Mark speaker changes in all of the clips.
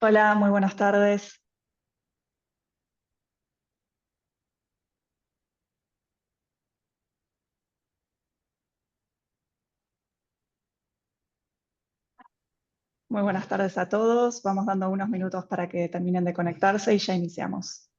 Speaker 1: Hola, muy buenas tardes. Muy buenas tardes a todos. Vamos dando unos minutos para que terminen de conectarse y ya iniciamos.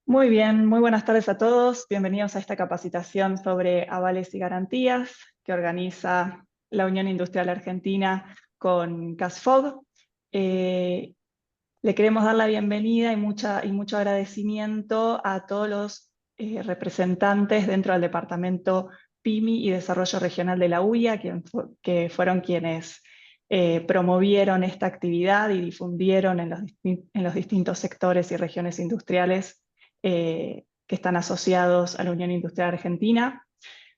Speaker 1: Muy bien, muy buenas tardes a todos. Bienvenidos a esta capacitación sobre avales y garantías que organiza la Unión Industrial Argentina con CASFOG. Le queremos dar la bienvenida y mucho agradecimiento a todos los representantes dentro del Departamento PYMI y Desarrollo Regional de la UIA, que fueron quienes promovieron esta actividad y difundieron en los distintos sectores y regiones industriales que están asociados a la Unión Industrial Argentina.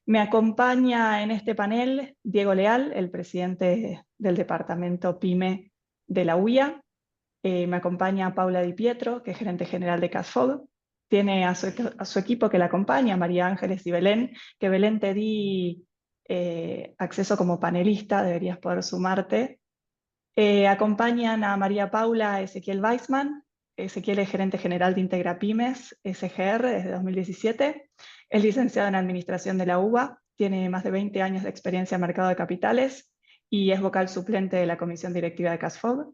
Speaker 1: Me acompaña en este panel Diego Leal, el presidente del Departamento PYME de la UIA. Me acompaña Paula Di Pietro, que es gerente general de CASFOG. Tiene a su equipo que la acompaña, María Ángeles y Belén, que Belén te di acceso como panelista, deberías poder sumarte. Acompañan a María Paula Ezequiel Weissman. Ezequiel es gerente general de Integra Pymes, SGR, desde 2017. Es licenciado en Administración de la UBA, tiene más de 20 años de experiencia en mercado de capitales y es vocal suplente de la comisión directiva de CASFOG.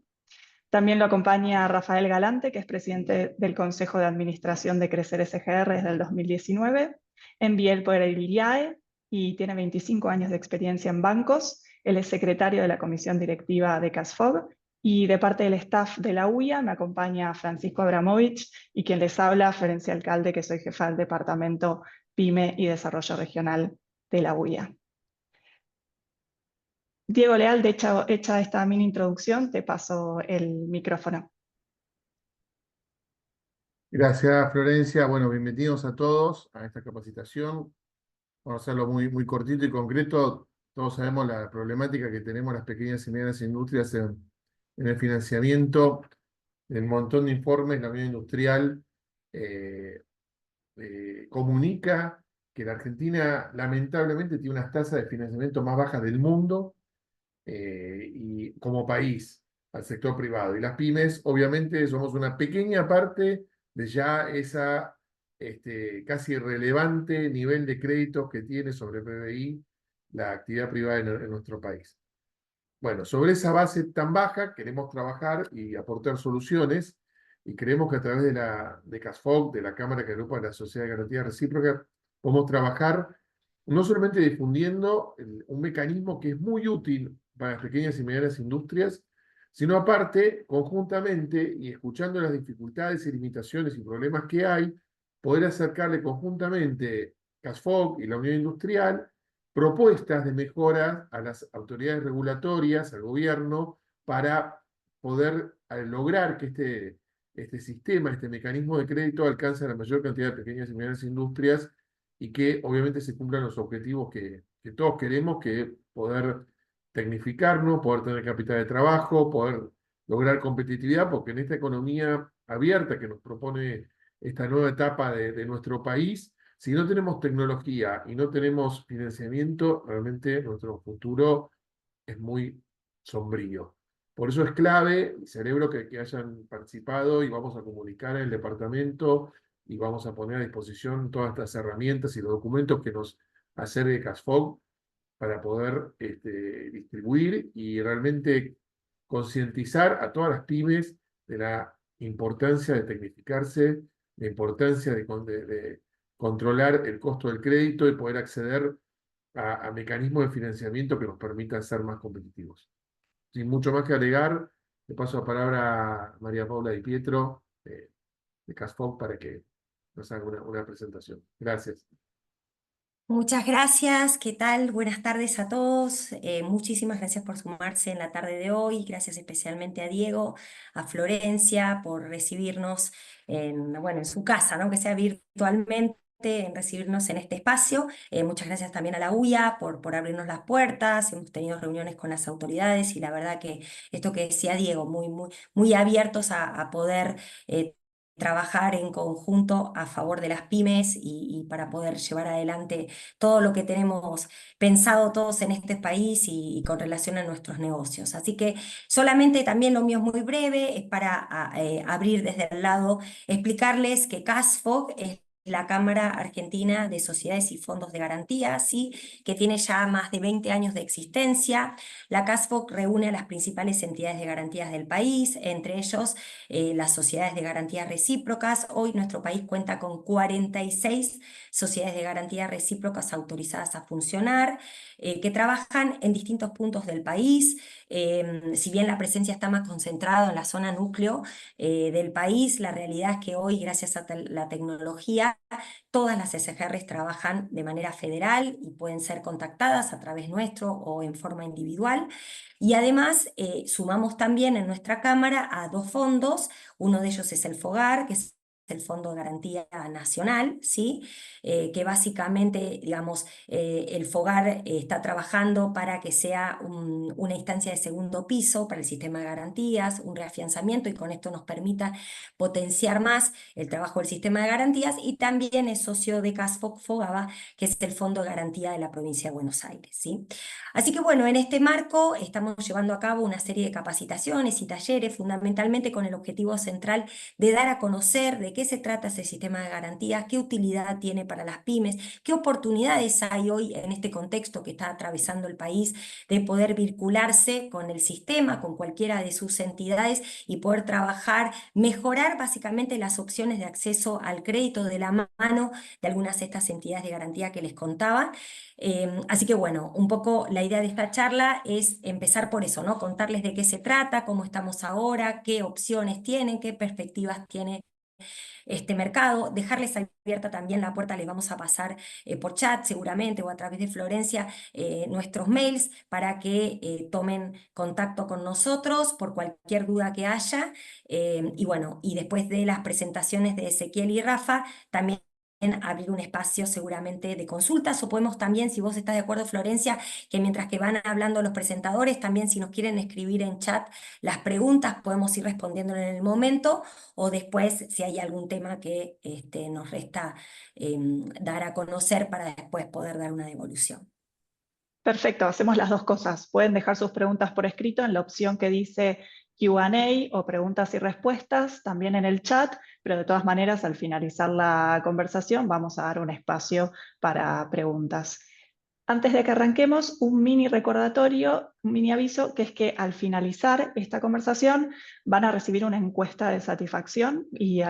Speaker 1: También lo acompaña Rafael Galante, que es presidente del Consejo de Administración de Crecer SGR desde el 2019, en Biel por el IAE y tiene 25 años de experiencia en bancos. Él es secretario de la Comisión Directiva de CASFOG y de parte del staff de la UIA me acompaña Francisco Abramovich y quien les habla, Florencia Alcalde, que soy jefa del Departamento PYME y Desarrollo Regional de la UIA. Diego Leal, hecha esta mini introducción, te paso el micrófono.
Speaker 2: Gracias, Florencia. Bueno, bienvenidos a todos a esta capacitación. Vamos a hacerlo muy cortito y concreto. Todos sabemos la problemática que tenemos las pequeñas y medianas industrias en el financiamiento. El montón de informes, la Unión Industrial eh, comunica que la Argentina lamentablemente tiene unas tasas de financiamiento más bajas del mundo y como país al sector privado. Y las pymes, obviamente, somos una pequeña parte de ya esa casi irrelevante nivel de créditos que tiene sobre PBI la actividad privada en nuestro país. Bueno, sobre esa base tan baja queremos trabajar y aportar soluciones y creemos que a través de CASFOG, de la Cámara que agrupa la Sociedad de Garantía Recíproca, podemos trabajar no solamente difundiendo un mecanismo que es muy útil para las pequeñas y medianas industrias, sino aparte, conjuntamente y escuchando las dificultades y limitaciones y problemas que hay, poder acercarle conjuntamente CASFOG y la Unión Industrial propuestas de mejora a las autoridades regulatorias, al gobierno, para poder lograr que este sistema, este mecanismo de crédito alcance a la mayor cantidad de pequeñas y medianas industrias y que obviamente se cumplan los objetivos que todos queremos, que poder tecnificarnos, poder tener capital de trabajo, poder lograr competitividad, porque en esta economía abierta que nos propone esta nueva etapa de nuestro país, si no tenemos tecnología y no tenemos financiamiento, realmente nuestro futuro es muy sombrío. Por eso es clave, y celebro que hayan participado y vamos a comunicar en el departamento y vamos a poner a disposición todas estas herramientas y los documentos que nos acerque CASFOG para poder distribuir y realmente concientizar a todas las pymes de la importancia de tecnificarse, la importancia de controlar el costo del crédito y poder acceder a mecanismos de financiamiento que nos permitan ser más competitivos. Sin mucho más que agregar, le paso la palabra a María Paula Di Pietro de CASFOG para que nos haga una presentación. Gracias.
Speaker 3: Muchas gracias, ¿qué tal? Buenas tardes a todos. Muchísimas gracias por sumarse en la tarde de hoy. Gracias especialmente a Diego, a Florencia por recibirnos bueno, en su casa, ¿no? Que sea virtualmente, en recibirnos en este espacio. Muchas gracias también a la UIA por abrirnos las puertas. Hemos tenido reuniones con las autoridades y la verdad que esto que decía Diego, muy abiertos a poder trabajar en conjunto a favor de las pymes y para poder llevar adelante todo lo que tenemos pensado todos en este país y con relación a nuestros negocios. Así que solamente también lo mío es muy breve, es para abrir desde el lado, explicarles que CASFOG es la Cámara Argentina de Sociedades y Fondos de Garantía, ¿sí? Que tiene ya más de 20 años de existencia. La CASFOG reúne a las principales entidades de garantías del país, entre ellos las sociedades de garantías recíprocas. Hoy nuestro país cuenta con 46 sociedades de garantía recíprocas autorizadas a funcionar, que trabajan en distintos puntos del país. Si bien la presencia está más concentrada en la zona núcleo del país, la realidad es que hoy, gracias a la tecnología, todas las SGRs trabajan de manera federal y pueden ser contactadas a través nuestro o en forma individual. Y además sumamos también en nuestra Cámara a dos fondos. Uno de ellos es el FOGAR, que es el Fondo de Garantía Nacional, ¿sí? Que básicamente, digamos, el FOGAR está trabajando para que sea una instancia de segundo piso para el sistema de garantías, un reafianzamiento y con esto nos permita potenciar más el trabajo del sistema de garantías y también es socio de CASFOG FOGABA, que es el Fondo de Garantía de la provincia de Buenos Aires, ¿sí? Así que bueno, en este marco estamos llevando a cabo una serie de capacitaciones y talleres, fundamentalmente con el objetivo central de dar a conocer de qué se trata ese sistema de garantías, qué utilidad tiene para las pymes, qué oportunidades hay hoy en este contexto que está atravesando el país de poder vincularse con el sistema, con cualquiera de sus entidades y poder trabajar, mejorar básicamente las opciones de acceso al crédito de la mano de algunas de estas entidades de garantía que les contaba. Así que bueno, un poco la idea de esta charla es empezar por eso, ¿no? Contarles de qué se trata, cómo estamos ahora, qué opciones tienen, qué perspectivas tiene este mercado, dejarles abierta también la puerta, les vamos a pasar por chat seguramente o a través de Florencia nuestros mails para que tomen contacto con nosotros por cualquier duda que haya. Y bueno, y después de las presentaciones de Ezequiel y Rafa, también abrir un espacio seguramente de consultas o podemos también, si vos estás de acuerdo, Florencia, que mientras que van hablando los presentadores, también si nos quieren escribir en chat las preguntas, podemos ir respondiendo en el momento o después si hay algún tema que nos resta dar a conocer para después poder dar una devolución.
Speaker 1: Perfecto, hacemos las dos cosas. Pueden dejar sus preguntas por escrito en la opción que dice Q&A o preguntas y respuestas, también en el chat, pero de todas maneras al finalizar la conversación vamos a dar un espacio para preguntas. Antes de que arranquemos, un mini recordatorio, un mini aviso, que es que al finalizar esta conversación van a recibir una encuesta de satisfacción y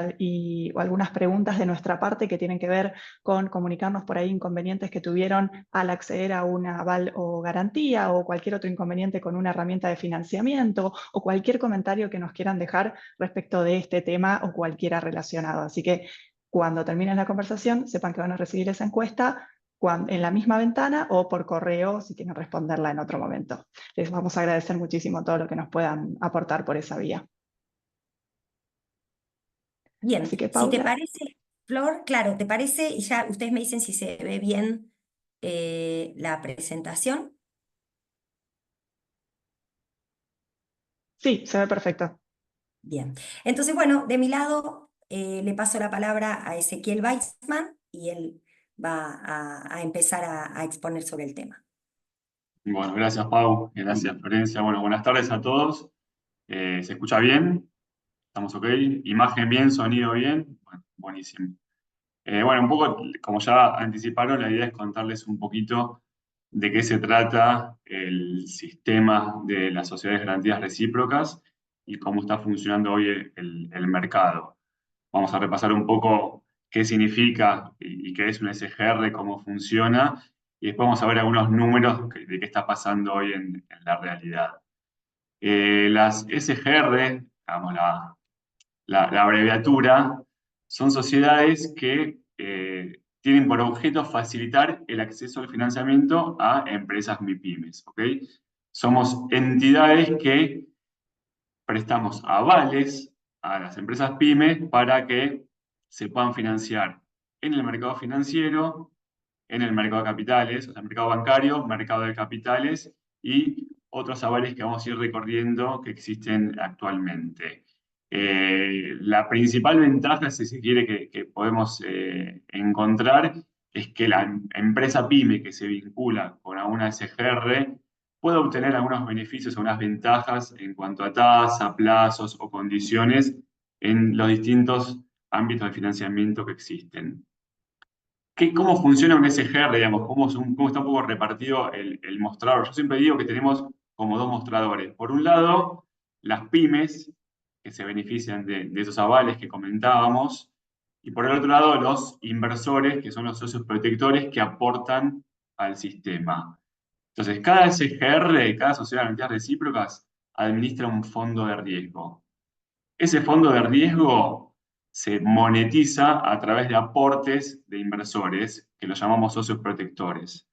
Speaker 1: algunas preguntas de nuestra parte que tienen que ver con comunicarnos por ahí inconvenientes que tuvieron al acceder a una aval o garantía o cualquier otro inconveniente con una herramienta de financiamiento o cualquier comentario que nos quieran dejar respecto de este tema o cualquiera relacionado. Así que cuando termine la conversación, sepan que van a recibir esa encuesta en la misma ventana o por correo si quieren responderla en otro momento. Les vamos a agradecer muchísimo todo lo que nos puedan aportar por esa vía.
Speaker 3: Bien,
Speaker 1: Así que
Speaker 3: si te
Speaker 1: Paula,
Speaker 3: parece, Flor, claro, ¿te parece? Y ya ustedes me dicen si se ve bien la presentación.
Speaker 1: sí, se ve perfecto.
Speaker 3: Bien, entonces bueno, de mi lado le paso la palabra a Ezequiel Weizmann y él va a empezar a exponer sobre el tema.
Speaker 4: Bueno, gracias Pau, gracias Florencia. Bueno, buenas tardes a todos. ¿Se escucha bien? ¿Estamos ok? ¿Imagen bien? ¿Sonido bien? Bueno, buenísimo. Bueno, un poco, como ya anticiparon, la idea es contarles un poquito de qué se trata el sistema de las sociedades de garantías recíprocas y cómo está funcionando hoy el mercado. Vamos a repasar un poco qué significa y qué es un SGR, cómo funciona, y después vamos a ver algunos números de qué está pasando hoy en la realidad. Las SGR, digamos, la abreviatura, son sociedades que tienen por objeto facilitar el acceso al financiamiento a empresas MIPYMES, ¿ok? Somos entidades que prestamos avales a las empresas pymes para que se puedan financiar en el mercado financiero, en el mercado de capitales, o sea, mercado bancario, mercado de capitales y otros avales que vamos a ir recorriendo que existen actualmente. La principal ventaja, si se quiere, que podemos encontrar es que la empresa pyme que se vincula con una SGR puede obtener algunos beneficios o unas ventajas en cuanto a tasa, plazos o condiciones en los distintos ámbitos de financiamiento que existen. ¿Cómo funciona un SGR, digamos? ¿Cómo está un poco repartido el mostrador? Yo siempre digo que tenemos como dos mostradores. Por un lado, las pymes, que se benefician de esos avales que comentábamos, y por el otro lado, los inversores, que son los socios protectores que aportan al sistema. Entonces, cada SGR, cada sociedad de garantías recíprocas, administra un fondo de riesgo. Ese fondo de riesgo se monetiza a través de aportes de inversores, que los llamamos socios protectores.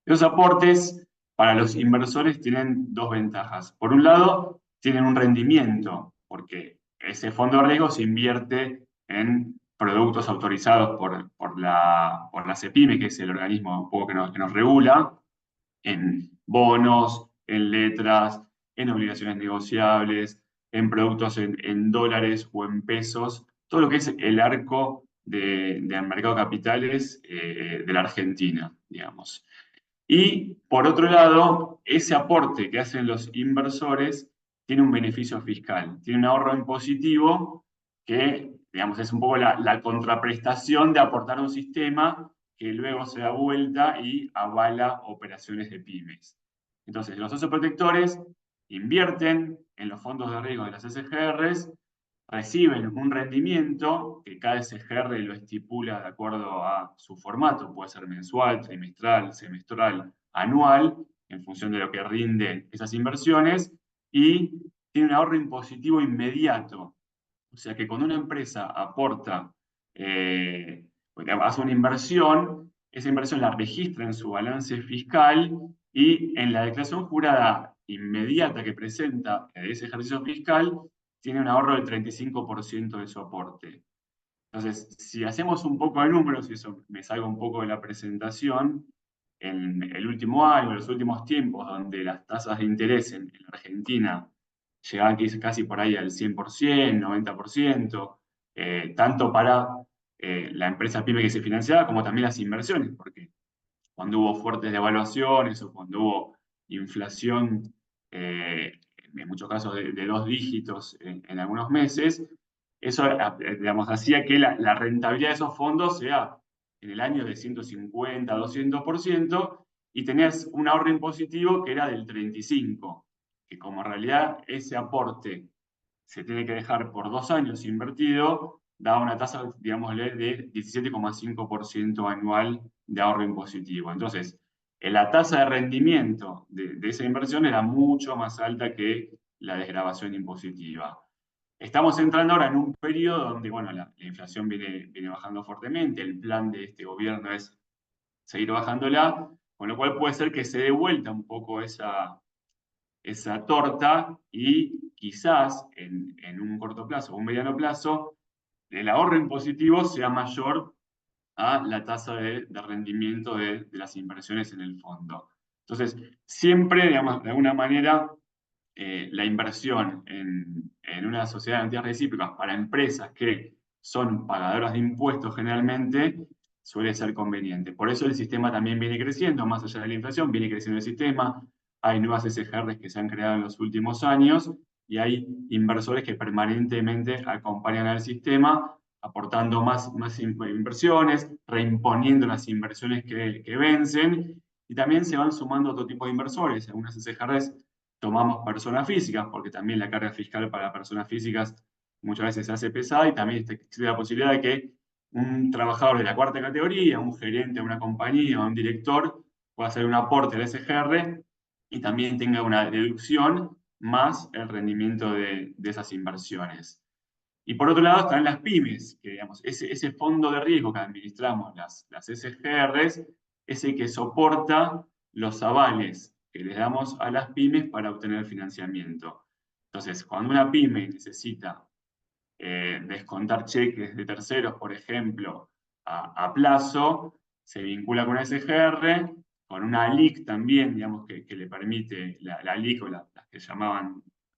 Speaker 4: Esos aportes para los inversores tienen dos ventajas. Por un lado, tienen un rendimiento, porque ese fondo de riesgo se invierte en productos autorizados por la CEPIME, que es el organismo un poco que nos regula, en bonos, en letras, en obligaciones negociables, en productos en dólares o en pesos, todo lo que es el arco del mercado de capitales de la Argentina, digamos. Y por otro lado, ese aporte que hacen los inversores tiene un beneficio fiscal, tiene un ahorro impositivo que, digamos, es un poco la contraprestación de aportar a un sistema que luego se da vuelta y avala operaciones de pymes. Entonces, los socios protectores invierten en los fondos de riesgo de las SGRs, reciben un rendimiento que cada SGR lo estipula de acuerdo a su formato, puede ser mensual, trimestral, semestral, anual, en función de lo que rinden esas inversiones, y tiene un ahorro impositivo inmediato. O sea que cuando una empresa aporta, hace una inversión, esa inversión la registra en su balance fiscal y en la declaración jurada inmediata que presenta ese ejercicio fiscal, tiene un ahorro del 35% de su aporte. Entonces, si hacemos un poco de números, y eso me salgo un poco de la presentación, en el último año, en los últimos tiempos, donde las tasas de interés en la Argentina llegaban casi por ahí al 100%, 90%, tanto para la empresa pyme que se financiaba, como también las inversiones, porque cuando hubo fuertes devaluaciones o cuando hubo inflación, en muchos casos de 2 dígitos en algunos meses, eso digamos, hacía que la rentabilidad de esos fondos sea en el año de 150, 200%, y tenías un ahorro impositivo que era del 35%, que como en realidad ese aporte se tiene que dejar por 2 años invertido, da una tasa, digámosle, de 17,5% anual de ahorro impositivo. Entonces, la tasa de rendimiento de esa inversión era mucho más alta que la desgravación impositiva. Estamos entrando ahora en un periodo donde, bueno, la inflación viene bajando fuertemente, el plan de este gobierno es seguir bajándola, con lo cual puede ser que se dé vuelta un poco esa torta y quizás en un corto plazo o un mediano plazo el ahorro impositivo sea mayor a la tasa de rendimiento de las inversiones en el fondo. Entonces, siempre, digamos, de alguna manera, la inversión en una sociedad de garantías recíprocas para empresas que son pagadoras de impuestos generalmente suele ser conveniente. Por eso el sistema también viene creciendo, más allá de la inflación, viene creciendo el sistema, hay nuevas SGRs que se han creado en los últimos años y hay inversores que permanentemente acompañan al sistema, aportando más inversiones, reimponiendo las inversiones que vencen, y también se van sumando otro tipo de inversores. Algunas SGRs tomamos personas físicas, porque también la carga fiscal para personas físicas muchas veces se hace pesada, y también existe la posibilidad de que un trabajador de la cuarta categoría, un gerente de una compañía o un director pueda hacer un aporte al SGR y también tenga una deducción más el rendimiento de esas inversiones. Y por otro lado están las pymes, que digamos, ese fondo de riesgo que administramos, las SGRs, es el que soporta los avales que les damos a las pymes para obtener financiamiento. Entonces, cuando una pyme necesita descontar cheques de terceros, por ejemplo, a plazo, se vincula con una SGR, con una ALIC también, digamos, que le permite, la ALIC o las que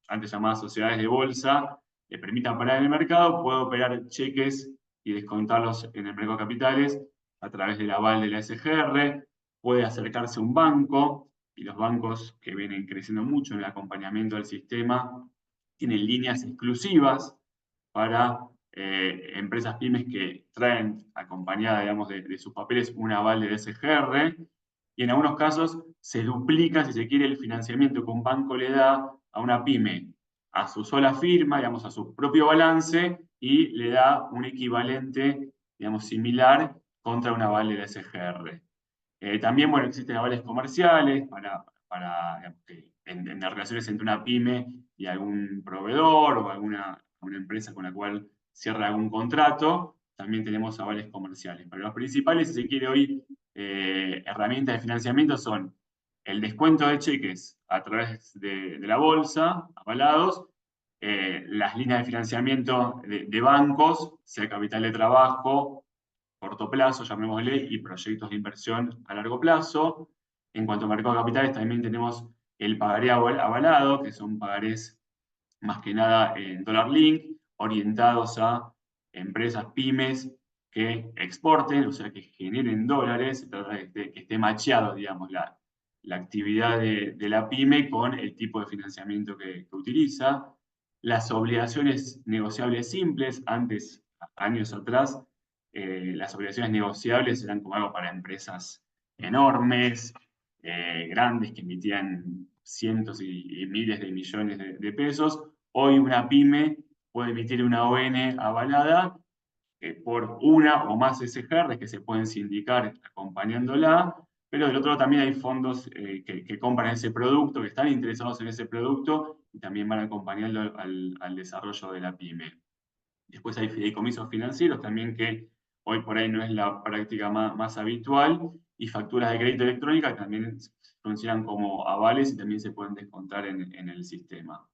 Speaker 4: antes llamadas sociedades de bolsa, le permitan parar en el mercado, puede operar cheques y descontarlos en el mercado de capitales a través del aval de la SGR, puede acercarse a un banco, y los bancos que vienen creciendo mucho en el acompañamiento del sistema tienen líneas exclusivas para empresas pymes que traen acompañada, digamos, de sus papeles un aval de SGR, y en algunos casos se duplica, si se quiere, el financiamiento que un banco le da a una pyme a su sola firma, digamos, a su propio balance, y le da un equivalente, digamos, similar contra un aval de la SGR. También, bueno, existen avales comerciales para digamos, en las relaciones entre una pyme y algún proveedor o alguna empresa con la cual cierra algún contrato. También tenemos avales comerciales. Pero los principales, si se quiere hoy, herramientas de financiamiento son el descuento de cheques a través de la bolsa, avalados, las líneas de financiamiento de bancos, sea capital de trabajo, corto plazo, llamémosle, y proyectos de inversión a largo plazo. En cuanto al mercado de capitales, también tenemos el pagaré avalado, que son pagarés más que nada en dólar link, orientados a empresas pymes que exporten, o sea, que generen dólares, se trata de que esté macheado, digamos, la actividad de la pyme con el tipo de financiamiento que utiliza. Las obligaciones negociables simples, antes, años atrás, las obligaciones negociables eran como algo para empresas enormes, grandes, que emitían cientos y miles de millones de pesos. Hoy una pyme puede emitir una ON avalada por una o más SGR que se pueden sindicar acompañándola, pero del otro lado también hay fondos que compran ese producto, que están interesados en ese producto y también van acompañando al desarrollo de la pyme. Después hay fideicomisos financieros también, que hoy por ahí no es la práctica más habitual, y facturas de crédito electrónica que también funcionan como avales y también se pueden descontar en el sistema.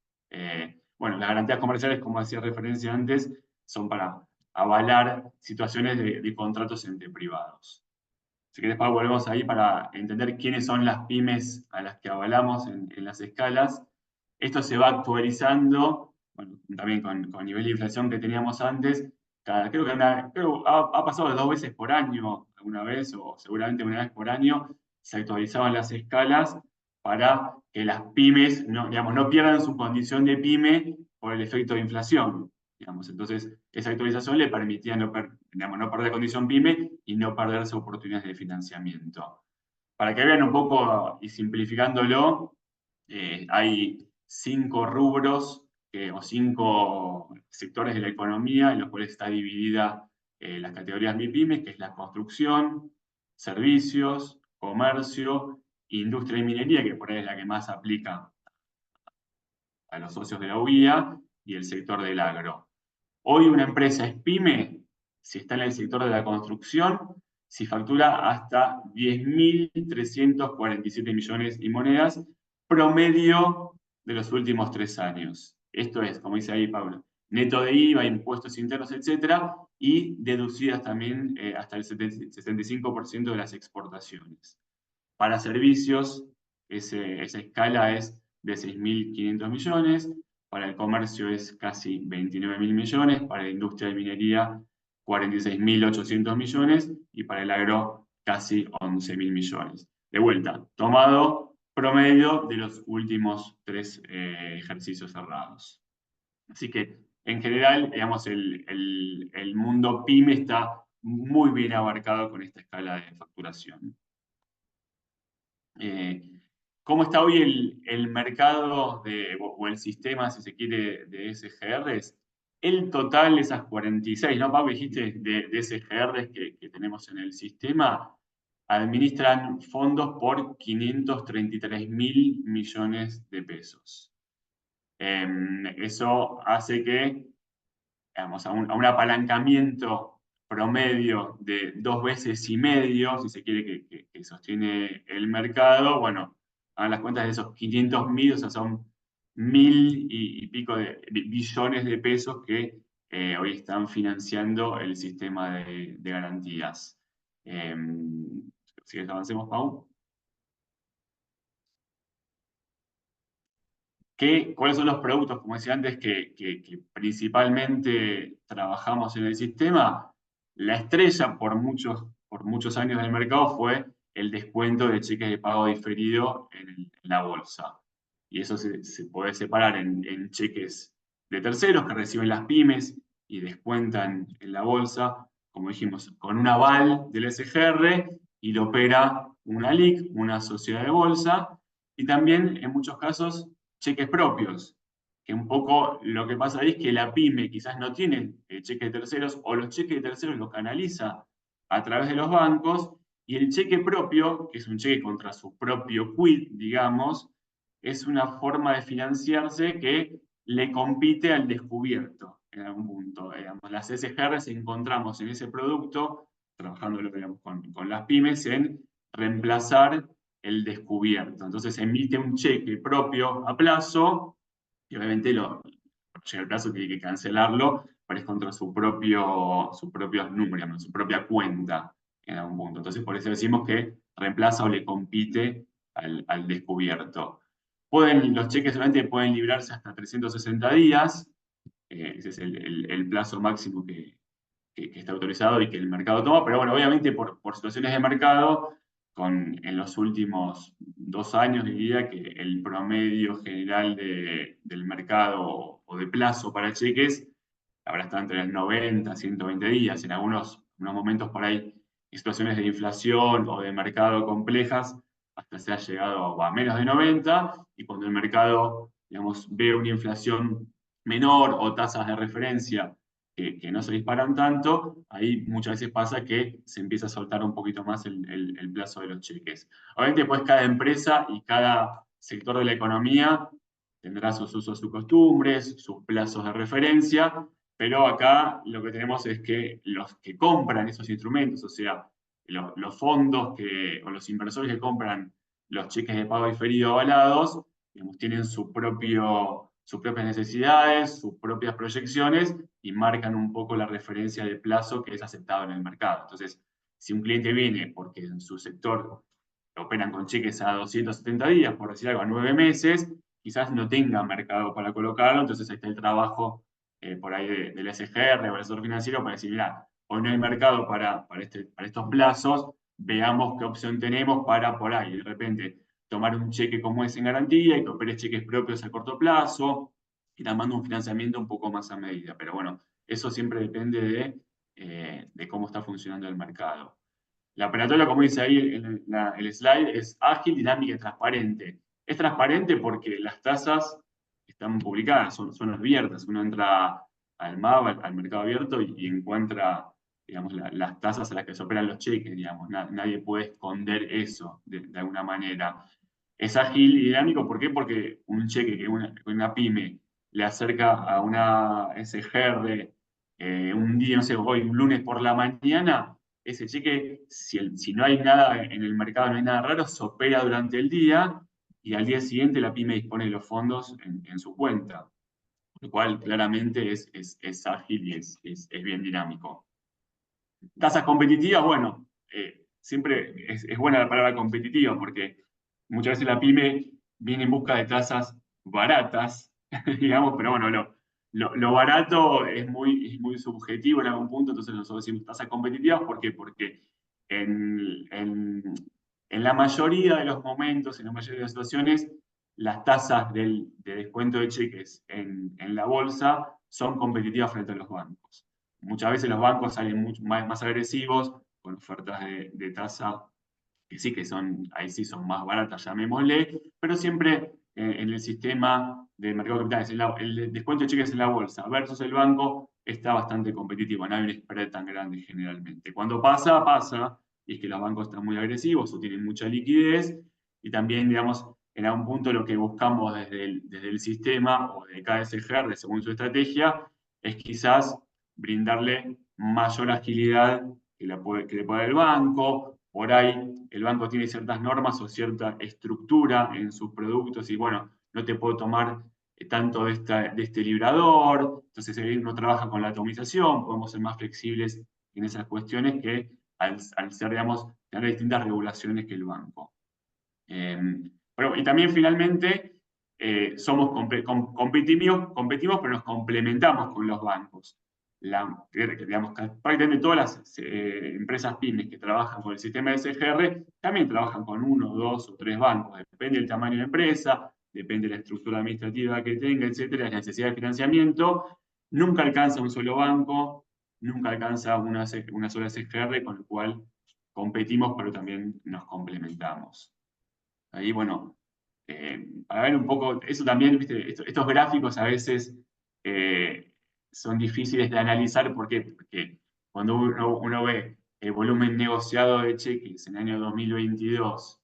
Speaker 4: Bueno, las garantías comerciales, como hacía referencia antes, son para avalar situaciones de contratos entre privados. Si querés, Pablo, volvemos ahí para entender quiénes son las pymes a las que avalamos en las escalas. Esto se va actualizando, bueno, también con el nivel de inflación que teníamos antes. Creo que ha pasado 2 veces por año alguna vez, o seguramente una vez por año, se actualizaban las escalas para que las pymes digamos, no pierdan su condición de pyme por el efecto de inflación. Digamos. Entonces, esa actualización le permitía no perder condición pyme y no perderse oportunidades de financiamiento. Para que vean un poco, y simplificándolo, hay 5 rubros o 5 sectores de la economía en los cuales está dividida las categorías MIPYME, que es la construcción, servicios, comercio, industria y minería, que por ahí es la que más aplica a los socios de la UIA, y el sector del agro. Hoy una empresa es pyme si está en el sector de la construcción, si factura hasta 10.347 millones y monedas, promedio de los últimos 3 años. Esto es, como dice ahí Pablo, neto de IVA, impuestos internos, etcétera, y deducidas también hasta el 65% de las exportaciones. Para servicios, esa escala es de 6.500 millones, para el comercio es casi 29.000 millones, para la industria de minería 46.800 millones y para el agro casi 11.000 millones. De vuelta, tomado promedio de los últimos 3 ejercicios cerrados. Así que, en general, digamos, el mundo PYME está muy bien abarcado con esta escala de facturación. ¿Cómo está hoy el mercado o el sistema, si se quiere, de SGRs? El total de esas 46, ¿no, Pablo? Dijiste, de SGRs que tenemos en el sistema, administran fondos por 533.000 millones de pesos. Eso hace que digamos, a un apalancamiento promedio de 2,5 veces, si se quiere, que sostiene el mercado, bueno, hagan las cuentas de esos 500.000, o sea, son 1.000 y pico de billones de pesos que hoy están financiando el sistema de garantías. Si avancemos, Pau. ¿Cuáles son los productos, como decía antes, que principalmente trabajamos en el sistema? La estrella por muchos años del mercado fue el descuento de cheques de pago diferido en la bolsa. Y eso se puede separar en cheques de terceros que reciben las pymes y descuentan en la bolsa, como dijimos, con un aval del SGR, y lo opera una LIC, una sociedad de bolsa, y también en muchos casos cheques propios, que un poco lo que pasa ahí es que la pyme quizás no tiene cheques de terceros, o los cheques de terceros los canaliza a través de los bancos, y el cheque propio, que es un cheque contra su propio quid, digamos, es una forma de financiarse que le compite al descubierto en algún punto. Digamos, las SGRs encontramos en ese producto, trabajando digamos, con las pymes, en reemplazar el descubierto. Entonces emite un cheque propio a plazo, y obviamente llega el plazo, tiene que cancelarlo, pero es contra su propio número, su propia cuenta en algún punto. Entonces por eso decimos que reemplaza o le compite al descubierto. Los cheques solamente pueden librarse hasta 360 días, ese es el plazo máximo que está autorizado y que el mercado toma, pero bueno, obviamente por situaciones de mercado, en los últimos 2 años diría que el promedio general del mercado o de plazo para cheques ahora está entre los 90 y 120 días, en algunos momentos por ahí, en situaciones de inflación o de mercado complejas, hasta se ha llegado a menos de 90, y cuando el mercado, digamos, ve una inflación menor o tasas de referencia que no se disparan tanto, ahí muchas veces pasa que se empieza a soltar un poquito más el plazo de los cheques. Obviamente, pues cada empresa y cada sector de la economía tendrá sus usos, sus costumbres, sus plazos de referencia, pero acá lo que tenemos es que los que compran esos instrumentos, o sea, los fondos o los inversores que compran los cheques de pago diferido avalados, digamos, tienen sus propias necesidades, sus propias proyecciones, y marcan un poco la referencia de plazo que es aceptado en el mercado. Entonces, si un cliente viene porque en su sector operan con cheques a 270 días, por decir algo, a 9 meses, quizás no tenga mercado para colocarlo, entonces ahí está el trabajo por ahí del SGR o del asesor financiero para decir, mira, hoy no hay mercado para estos plazos, veamos qué opción tenemos para por ahí, de repente, tomar un cheque como ese en garantía y que opere cheques propios a corto plazo, ir armando un financiamiento un poco más a medida. Pero bueno, eso siempre depende de cómo está funcionando el mercado. La operatoria, como dice ahí el slide, es ágil, dinámica y transparente. Es transparente porque las tasas están publicadas, son abiertas. Uno entra al MAB, al mercado abierto, y encuentra, digamos, las tasas a las que se operan los cheques, digamos. Nadie puede esconder eso de alguna manera. Es ágil y dinámico, ¿por qué? Porque un cheque que una pyme le acerca a una SGR un día, no sé, hoy, un lunes por la mañana, ese cheque, si no hay nada en el mercado, no hay nada raro, se opera durante el día, y al día siguiente la pyme dispone de los fondos en su cuenta, lo cual claramente es ágil y es bien dinámico. Tasas competitivas, bueno, siempre es buena la palabra competitiva, porque muchas veces la pyme viene en busca de tasas baratas, digamos, pero bueno, lo barato es muy subjetivo en algún punto, entonces nosotros decimos tasas competitivas. ¿Por qué? Porque en la mayoría de los momentos, en la mayoría de las situaciones, las tasas de descuento de cheques en la bolsa son competitivas frente a los bancos. Muchas veces los bancos salen mucho más agresivos con ofertas de tasa que sí que ahí sí son más baratas, llamémosle, pero siempre en el sistema de mercado de capitales, el descuento de cheques en la bolsa versus el banco está bastante competitivo, no hay un spread tan grande generalmente. Cuando pasa, y es que los bancos están muy agresivos o tienen mucha liquidez, y también, digamos, en algún punto lo que buscamos desde el sistema o de cada SGR, según su estrategia, es quizás brindarle mayor agilidad que le puede dar el banco. Por ahí el banco tiene ciertas normas o cierta estructura en sus productos y bueno, no te puedo tomar tanto de este librador, entonces uno trabaja con la atomización, podemos ser más flexibles en esas cuestiones que al ser, digamos, tener distintas regulaciones que el banco. Y también finalmente somos competimos, pero nos complementamos con los bancos. Digamos, prácticamente todas las empresas pymes que trabajan con el sistema de SGR también trabajan con 1, 2 o 3 bancos, depende del tamaño de la empresa, depende de la estructura administrativa que tenga, etcétera, la necesidad de financiamiento. Nunca alcanza un solo banco, nunca alcanza una sola SGR, con lo cual competimos, pero también nos complementamos. Ahí, bueno, para ver un poco, eso también, ¿viste? Estos gráficos a veces son difíciles de analizar porque cuando uno ve el volumen negociado de cheques en el año 2022,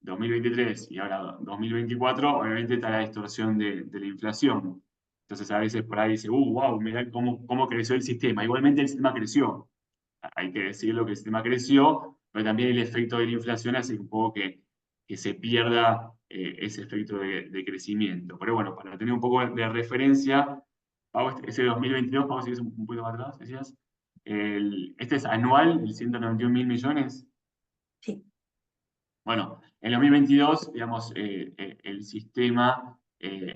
Speaker 4: 2023 y ahora 2024, obviamente está la distorsión de la inflación. Entonces a veces por ahí dice, wow, mirá cómo creció el sistema. Igualmente el sistema creció. Hay que decirlo que el sistema creció, pero también el efecto de la inflación hace un poco que se pierda ese efecto de crecimiento. Pero bueno, para tener un poco de referencia, Pau, ese 2022, Pau, si es un poquito más atrás, decías, este es anual, el 191.000 millones.
Speaker 3: Sí.
Speaker 4: Bueno, en 2022, digamos, el sistema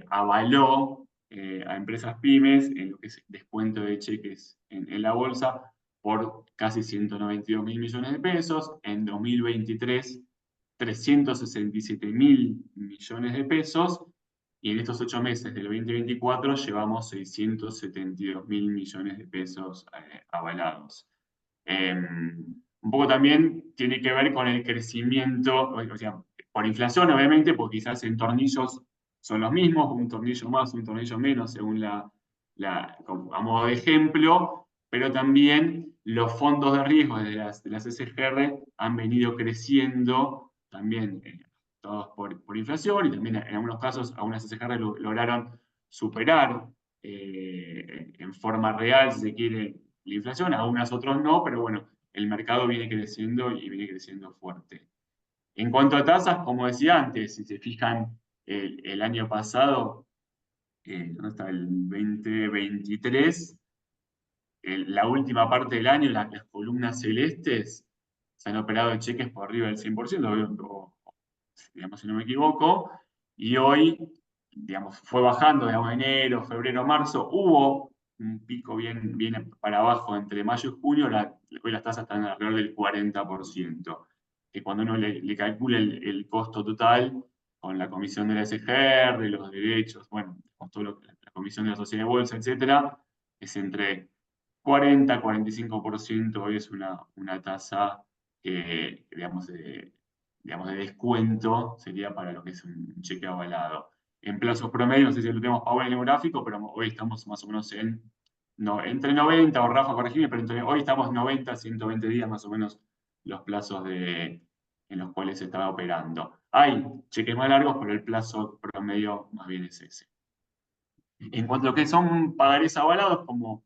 Speaker 4: avaló a empresas pymes en lo que es descuento de cheques en la bolsa por casi 192.000 millones de pesos. En 2023, 367.000 millones de pesos. Y en estos 8 meses del 2024 llevamos 672.000 millones de pesos avalados. Un poco también tiene que ver con el crecimiento, o sea, por inflación obviamente, porque quizás en tornillos son los mismos, un tornillo más, un tornillo menos, según a modo de ejemplo, pero también los fondos de riesgo de las SGR han venido creciendo también, todos por inflación, y también en algunos casos algunas SGR lograron superar en forma real, si se quiere, la inflación, algunas otros no, pero bueno, el mercado viene creciendo y viene creciendo fuerte. En cuanto a tasas, como decía antes, si se fijan el año pasado, ¿dónde está? El 2023, la última parte del año, las columnas celestes se han operado en cheques por arriba del 100%, digamos, si no me equivoco, y hoy, digamos, fue bajando, digamos, enero, febrero, marzo, hubo un pico bien para abajo entre mayo y junio, hoy las tasas están alrededor del 40%, que cuando uno le calcula el costo total, con la comisión de la SGR, de los derechos, bueno, con todo la comisión de la sociedad de bolsa, etcétera, es entre 40-45%, hoy es una tasa, digamos, de descuento, sería para lo que es un cheque avalado. En plazos promedio, no sé si lo tenemos Pau en el gráfico, pero hoy estamos más o menos entre 90, o Rafa, corregime, pero hoy estamos 90, 120 días más o menos los plazos en los cuales se estaba operando. Hay cheques más largos, pero el plazo promedio más bien es ese. En cuanto a lo que son pagarés avalados, como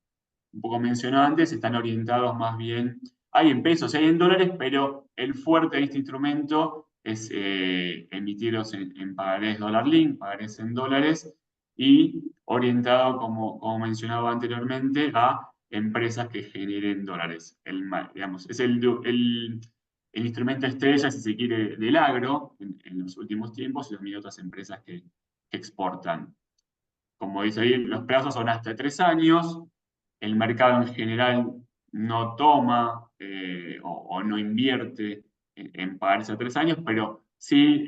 Speaker 4: un poco mencionado antes, están orientados más bien, hay en pesos, hay en dólares, pero el fuerte de este instrumento es emitirlos en pagarés dólar link, pagarés en dólares, y orientado, como mencionaba anteriormente, a empresas que generen dólares. Digamos, es el instrumento estrella, si se quiere, del agro en los últimos tiempos, y también otras empresas que exportan. Como dice ahí, los plazos son hasta 3 años, el mercado en general no toma o no invierte en pagarés a 3 años, pero sí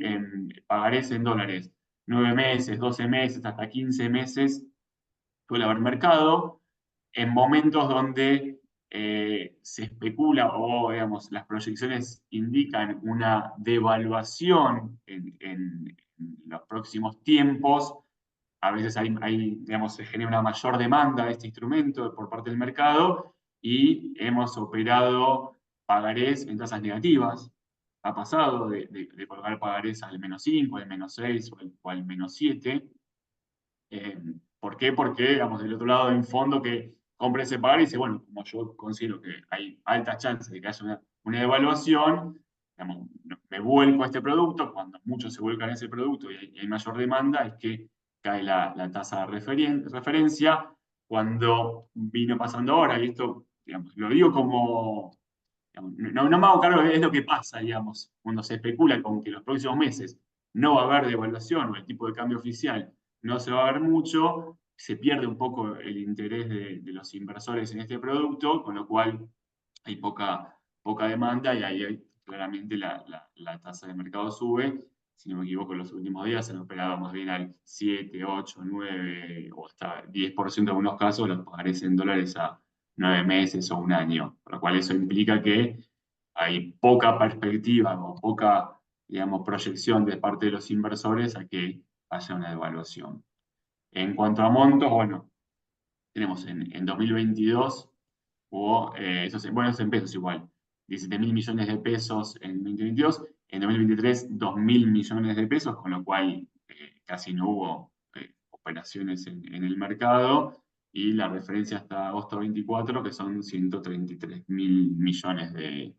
Speaker 4: pagarés en dólares 9 meses, 12 meses, hasta 15 meses, suele haber mercado. En momentos donde se especula o, digamos, las proyecciones indican una devaluación en los próximos tiempos, a veces digamos, se genera una mayor demanda de este instrumento por parte del mercado y hemos operado pagarés en tasas negativas. Ha pasado de colocar pagarés al -5, al -6 o al -7. ¿Por qué? Porque, digamos, del otro lado hay un fondo que compra ese pagar y dice, bueno, como yo considero que hay altas chances de que haya una devaluación, digamos, me vuelco a este producto. Cuando muchos se vuelcan a ese producto y hay mayor demanda, es que cae la tasa de referencia. Cuando vino pasando ahora, y esto, digamos, lo digo como, digamos, no me hago cargo, es lo que pasa, digamos, cuando se especula con que en los próximos meses no va a haber devaluación o el tipo de cambio oficial no se va a ver mucho, se pierde un poco el interés de los inversores en este producto, con lo cual hay poca demanda y ahí claramente la tasa de mercado sube. Si no me equivoco, en los últimos días se han operado más bien al 7, 8, 9 o hasta 10% en algunos casos, los pagarés en dólares a 9 meses o un año, por lo cual eso implica que hay poca perspectiva o poca, digamos, proyección de parte de los inversores a que haya una devaluación. En cuanto a montos, bueno, tenemos en 2022 hubo, bueno, eso en pesos igual, 17.000 millones de pesos en 2022, en 2023 2.000 millones de pesos, con lo cual casi no hubo operaciones en el mercado, y la referencia hasta agosto 24, que son 133.000 millones de,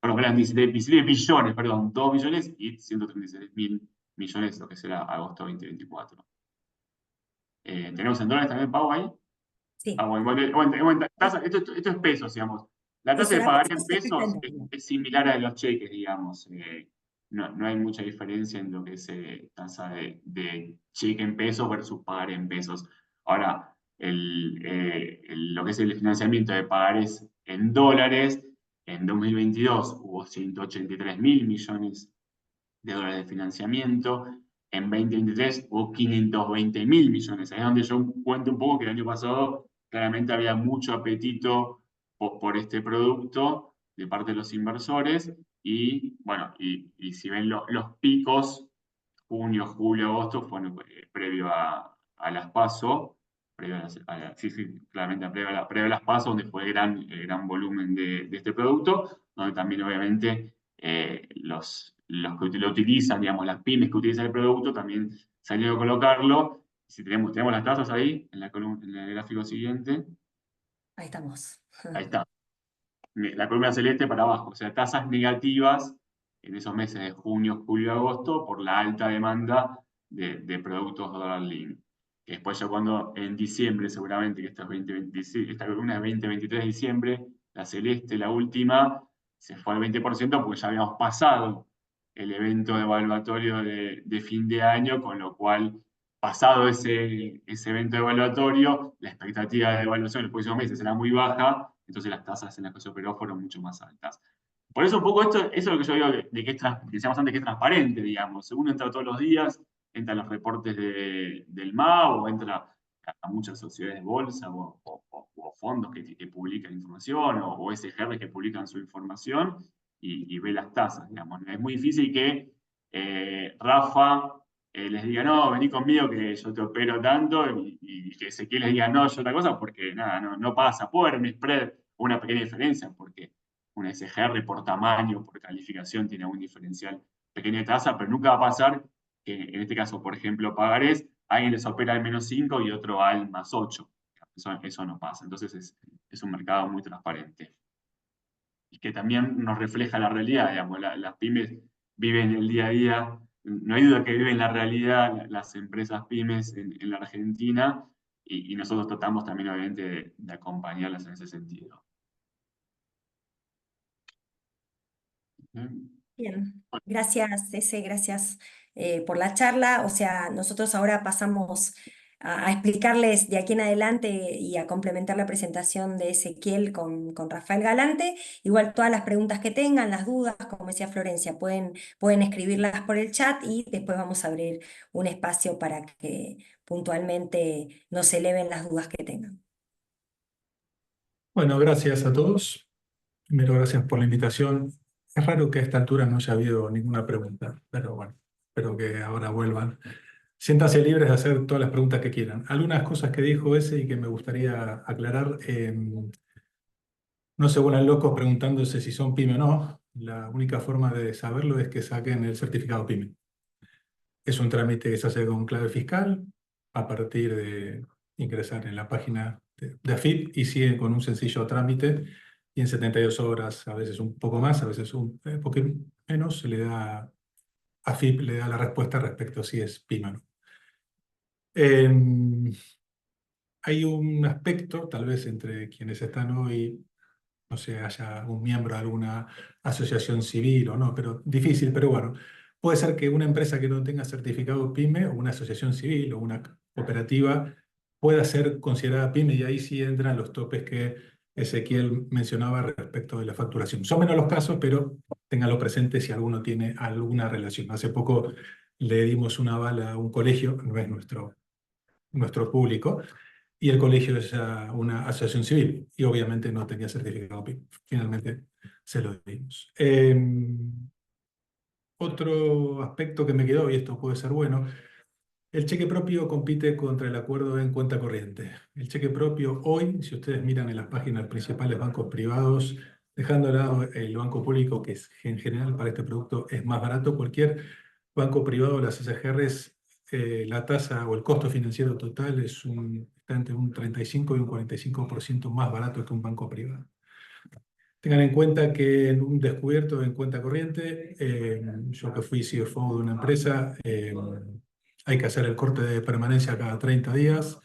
Speaker 4: perdón, eran 17 billones, perdón, 2 billones y 136.000 millones, lo que será agosto 2024. ¿Tenemos en dólares también, Pau, ahí?
Speaker 3: Sí.
Speaker 4: Esto es pesos, digamos. La
Speaker 3: Sí,
Speaker 4: tasa de
Speaker 3: será
Speaker 4: pagar
Speaker 3: pesos
Speaker 4: en pesos
Speaker 3: perfectamente.
Speaker 4: es similar a los cheques, digamos. No hay mucha diferencia en lo que es tasa de cheque en pesos versus pagar en pesos. Ahora, lo que es el financiamiento de pagares en dólares, en 2022 hubo 183.000 millones de dólares de financiamiento. En 2023 hubo 520.000 millones. Ahí es donde yo cuento un poco que el año pasado claramente había mucho apetito por este producto de parte de los inversores. Y bueno, y si ven los picos, junio, julio, agosto, fueron previo a las PASO, sí, claramente previo a las PASO, donde fue gran volumen de este producto, donde también obviamente los que lo utilizan, digamos, las pymes que utilizan el producto, también salieron a colocarlo. Si tenemos las tasas ahí, en en el gráfico siguiente,
Speaker 3: Ahí estamos.
Speaker 4: ahí está, la columna celeste para abajo, o sea, tasas negativas en esos meses de junio, julio, agosto, por la alta demanda de productos dólar link. Que después ya cuando en diciembre, seguramente, que esta columna es 20-23 de diciembre, la celeste, la última, se fue al 20% porque ya habíamos pasado el evento evaluatorio de fin de año, con lo cual, pasado ese evento evaluatorio, la expectativa de evaluación en los próximos meses era muy baja, entonces las tasas en las que se operó fueron mucho más altas. Por eso un poco eso es lo que yo digo de que decíamos antes, que es transparente, digamos. Uno entra todos los días, entra a los reportes del MAU, o entra a muchas sociedades de bolsa o fondos que publican información, o SGR que publican su información, y ve las tasas, digamos. Es muy difícil que Rafa les diga, no, vení conmigo que yo te opero tanto, y que Ezequiel les diga, no, yo otra cosa, porque nada, no pasa. Puede haber un spread o una pequeña diferencia, porque una SGR por tamaño, por calificación, tiene un diferencial pequeño de tasa, pero nunca va a pasar que, en este caso, por ejemplo, pagarés, alguien les opera al -5 y otro al +8. Eso no pasa. Entonces es un mercado muy transparente. Y que también nos refleja la realidad, digamos. Las pymes viven el día a día. No hay duda que viven la realidad las empresas pymes en la Argentina, y nosotros tratamos también, obviamente, de acompañarlas en ese sentido.
Speaker 3: Bien, gracias, gracias por la charla. O sea, nosotros ahora pasamos a explicarles de aquí en adelante y a complementar la presentación de Ezequiel con Rafael Galante. Igual todas las preguntas que tengan, las dudas, como decía Florencia, pueden escribirlas por el chat, y después vamos a abrir un espacio para que puntualmente nos eleven las dudas que tengan.
Speaker 5: Bueno, gracias a todos. Primero, gracias por la invitación. Es raro que a esta altura no haya habido ninguna pregunta, pero bueno, espero que ahora vuelvan. Siéntanse libres de hacer todas las preguntas que quieran. Algunas cosas que dijo ese y que me gustaría aclarar. No se vuelvan locos preguntándose si son PYME o no. La única forma de saberlo es que saquen el certificado PYME. Es un trámite que se hace con clave fiscal a partir de ingresar en la página de AFIP y siguen con un sencillo trámite y en 72 horas, a veces un poco más, a veces un poco menos, se le da, AFIP le da la respuesta respecto a si es PYME o no. Hay un aspecto, tal vez entre quienes están hoy, no sé, haya un miembro de alguna asociación civil o no, pero difícil, pero bueno, puede ser que una empresa que no tenga certificado PYME o una asociación civil o una cooperativa pueda ser considerada PYME y ahí sí entran los topes que Ezequiel mencionaba respecto de la facturación. Son menos los casos, pero ténganlo presente si alguno tiene alguna relación. Hace poco le dimos una bala a un colegio, no es nuestro público, y el colegio es una asociación civil y obviamente no tenía certificado PYME. Finalmente se lo dimos. Otro aspecto que me quedó, y esto puede ser bueno, el cheque propio compite contra el acuerdo en cuenta corriente. El cheque propio hoy, si ustedes miran en las páginas principales bancos privados, dejando de lado el banco público, que es, en general para este producto es más barato, cualquier banco privado, las SGRs, la tasa o el costo financiero total está entre un 35 y un 45% más barato que un banco privado. Tengan en cuenta que en un descubierto en cuenta corriente, yo que fui CFO de una empresa, hay que hacer el corte de permanencia cada 30 días.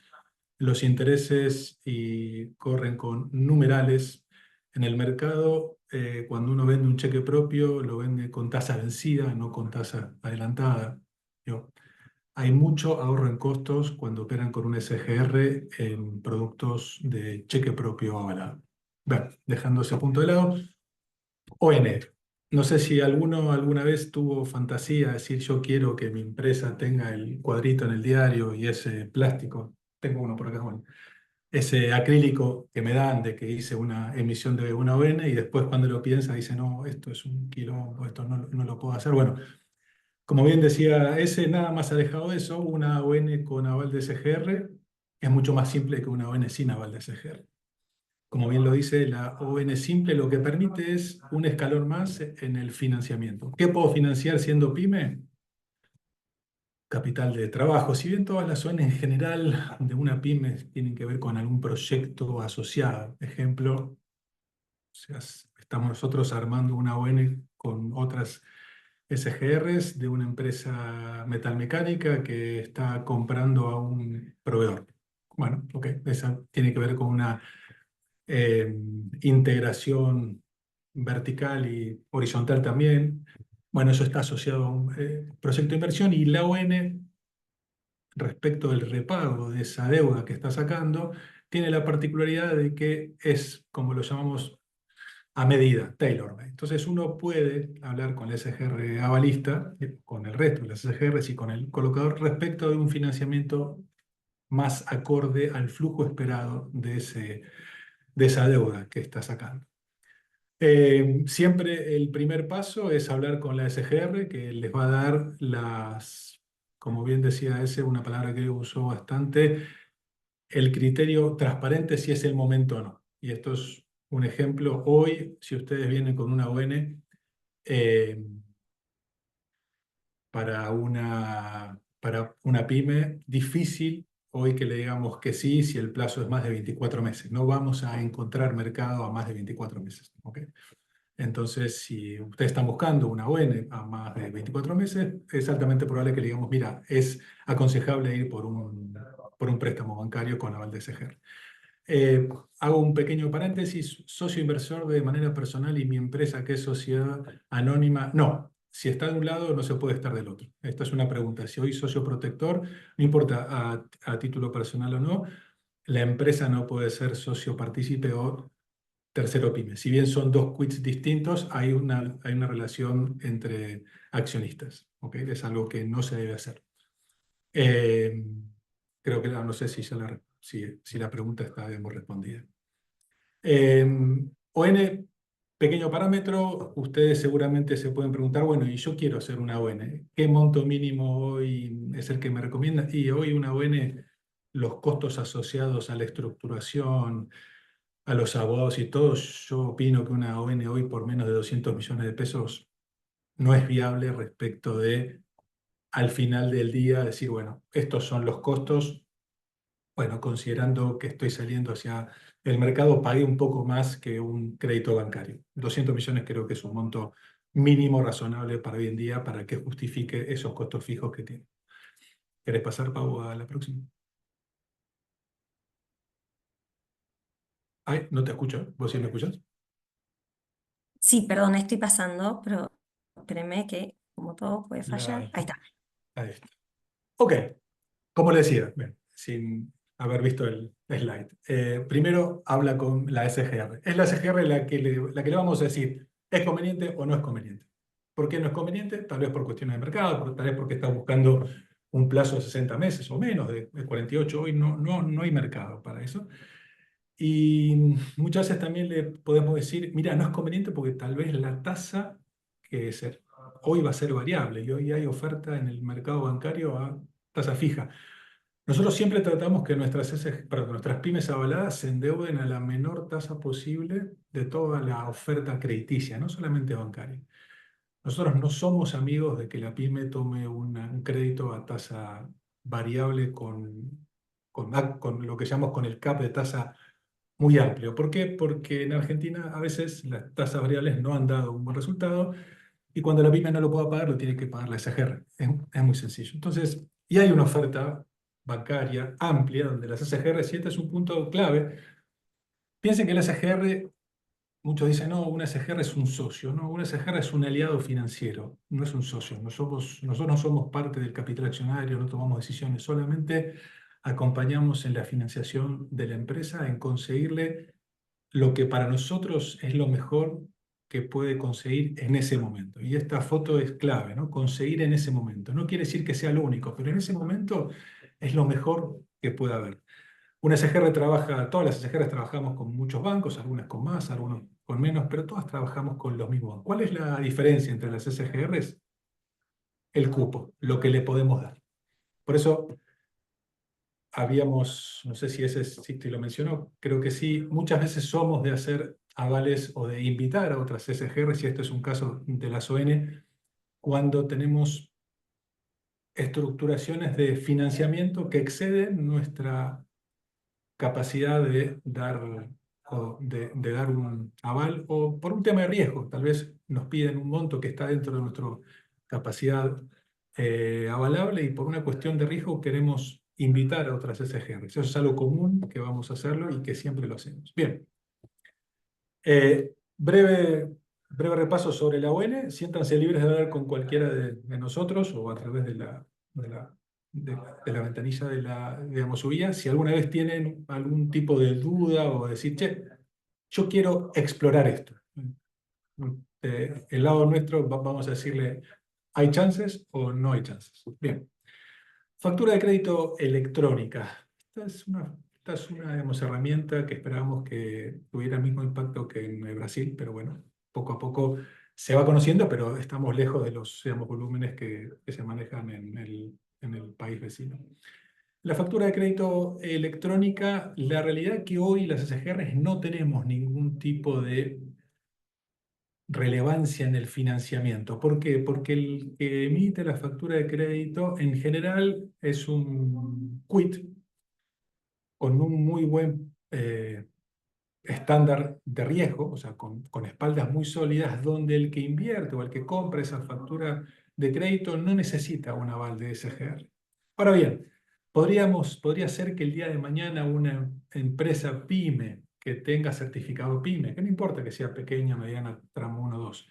Speaker 5: Los intereses corren con numerales. En el mercado, cuando uno vende un cheque propio, lo vende con tasa vencida, no con tasa adelantada. ¿No? Hay mucho ahorro en costos cuando operan con un SGR en productos de cheque propio avalado. Bueno, dejando ese punto de lado, ON. No sé si alguno alguna vez tuvo fantasía de decir yo quiero que mi empresa tenga el cuadrito en el diario y ese plástico, tengo uno por acá, bueno, ese acrílico que me dan de que hice una emisión de una ON y después cuando lo piensa dice no, esto es un quilombo, esto no lo puedo hacer. Bueno, como bien decía ese, nada más alejado de eso, una ON con aval de SGR es mucho más simple que una ON sin aval de SGR. Como bien lo dice la ON simple, lo que permite es un escalón más en el financiamiento. ¿Qué puedo financiar siendo PYME? Capital de trabajo. Si bien todas las ON en general de una PYME tienen que ver con algún proyecto asociado. Ejemplo, o sea, estamos nosotros armando una ON con otras SGRs de una empresa metalmecánica que está comprando a un proveedor. Bueno, ok, esa tiene que ver con una integración vertical y horizontal también. Bueno, eso está asociado a un proyecto de inversión y la ON, respecto del repago de esa deuda que está sacando, tiene la particularidad de que es, como lo llamamos, a medida, tailor-made. Entonces uno puede hablar con el SGR avalista, con el resto de las SGRs y con el colocador respecto de un financiamiento más acorde al flujo esperado de esa deuda que está sacando. Siempre el primer paso es hablar con la SGR, que les va a dar como bien decía una palabra que usó bastante, el criterio transparente si es el momento o no. Y esto es un ejemplo. Hoy, si ustedes vienen con una ON para una PYME, difícil hoy que le digamos que sí si el plazo es más de 24 meses. No vamos a encontrar mercado a más de 24 meses. ¿Okay? Entonces, si ustedes están buscando una ON a más de 24 meses, es altamente probable que le digamos, mira, es aconsejable ir por un préstamo bancario con aval de SGR. Hago un pequeño paréntesis, socio inversor de manera personal y mi empresa que es sociedad anónima, no. Si está de un lado, no se puede estar del otro. Esta es una pregunta. Si hoy socio protector, no importa a título personal o no, la empresa no puede ser socio partícipe o tercero PYME. Si bien son dos quits distintos, hay una relación entre accionistas. ¿Okay? Es algo que no se debe hacer. Creo que no sé si la pregunta está bien respondida. ON, pequeño parámetro, ustedes seguramente se pueden preguntar, bueno, y yo quiero hacer una ON, ¿qué monto mínimo hoy es el que me recomienda? Y hoy una ON, los costos asociados a la estructuración, a los abogados y todo, yo opino que una ON hoy por menos de 200 millones de pesos no es viable respecto de, al final del día, decir, bueno, estos son los costos bueno, considerando que estoy saliendo hacia el mercado, pagué un poco más que un crédito bancario. 200 millones creo que es un monto mínimo razonable para hoy en día para que justifique esos costos fijos que tiene. ¿Querés pasar, Pau, a la próxima? Ay, no te escucho. ¿Vos sí me escuchás?
Speaker 3: Sí, perdón, estoy pasando, pero espérenme que como todo puede fallar.
Speaker 5: La-
Speaker 3: Ahí está.
Speaker 5: Ahí está. Ok, como le decía, bien, sin haber visto el slide. Primero habla con la SGR. Es la SGR la que le vamos a decir, ¿es conveniente o no es conveniente? ¿Por qué no es conveniente? Tal vez por cuestiones de mercado, tal vez porque está buscando un plazo de 60 meses o menos, de 48. Hoy no hay mercado para eso. Y muchas veces también le podemos decir, mira, no es conveniente porque tal vez la tasa hoy va a ser variable y hoy hay oferta en el mercado bancario a tasa fija. Nosotros siempre tratamos que nuestras pymes avaladas se endeuden a la menor tasa posible de toda la oferta crediticia, no solamente bancaria. Nosotros no somos amigos de que la pyme tome un crédito a tasa variable con lo que llamamos con el cap de tasa muy amplio. ¿Por qué? Porque en Argentina a veces las tasas variables no han dado un buen resultado y cuando la pyme no lo pueda pagar, lo tiene que pagar la SGR. Es muy sencillo. Entonces, y hay una oferta bancaria amplia donde las SGR, y este es un punto clave, piensen que la SGR, muchos dicen, no, una SGR es un socio, no, una SGR es un aliado financiero, no es un socio. Nosotros no somos parte del capital accionario, no tomamos decisiones, solamente acompañamos en la financiación de la empresa, en conseguirle lo que para nosotros es lo mejor que puede conseguir en ese momento. Y esta foto es clave, ¿no? Conseguir en ese momento. No quiere decir que sea lo único, pero en ese momento es lo mejor que pueda haber. Una SGR todas las SGRs trabajamos con muchos bancos, algunas con más, algunos con menos, pero todas trabajamos con los mismos bancos. ¿Cuál es la diferencia entre las SGRs? El cupo, lo que le podemos dar. Por eso no sé si te lo mencionó, creo que sí, muchas veces somos de hacer avales o de invitar a otras SGRs, y esto es un caso de las ON, cuando tenemos estructuraciones de financiamiento que exceden nuestra capacidad de de dar un aval o por un tema de riesgo. Tal vez nos piden un monto que está dentro de nuestra capacidad avalable y por una cuestión de riesgo queremos invitar a otras SGRs. Eso es algo común que vamos a hacerlo y que siempre lo hacemos. Bien. Breve repaso sobre la ON. Siéntanse libres de hablar con cualquiera de nosotros o a través de la, de la ventanilla digamos, su guía. Si alguna vez tienen algún tipo de duda o decir, che, yo quiero explorar esto. El lado nuestro vamos a decirle, ¿hay chances o no hay chances? Bien. Factura de crédito electrónica. Esta es una digamos, herramienta que esperábamos que tuviera el mismo impacto que en Brasil, pero bueno, poco a poco se va conociendo, pero estamos lejos de los digamos, volúmenes que se manejan en el país vecino. La factura de crédito electrónica, la realidad es que hoy las SGRs no tenemos ningún tipo de relevancia en el financiamiento. ¿Por qué? Porque el que emite la factura de crédito en general es un quit con un muy buen estándar de riesgo, o sea, con espaldas muy sólidas, donde el que invierte o el que compra esa factura de crédito no necesita un aval de SGR. Ahora bien, podría ser que el día de mañana una empresa pyme que tenga certificado pyme, que no importa que sea pequeña, mediana, tramo 1 o 2,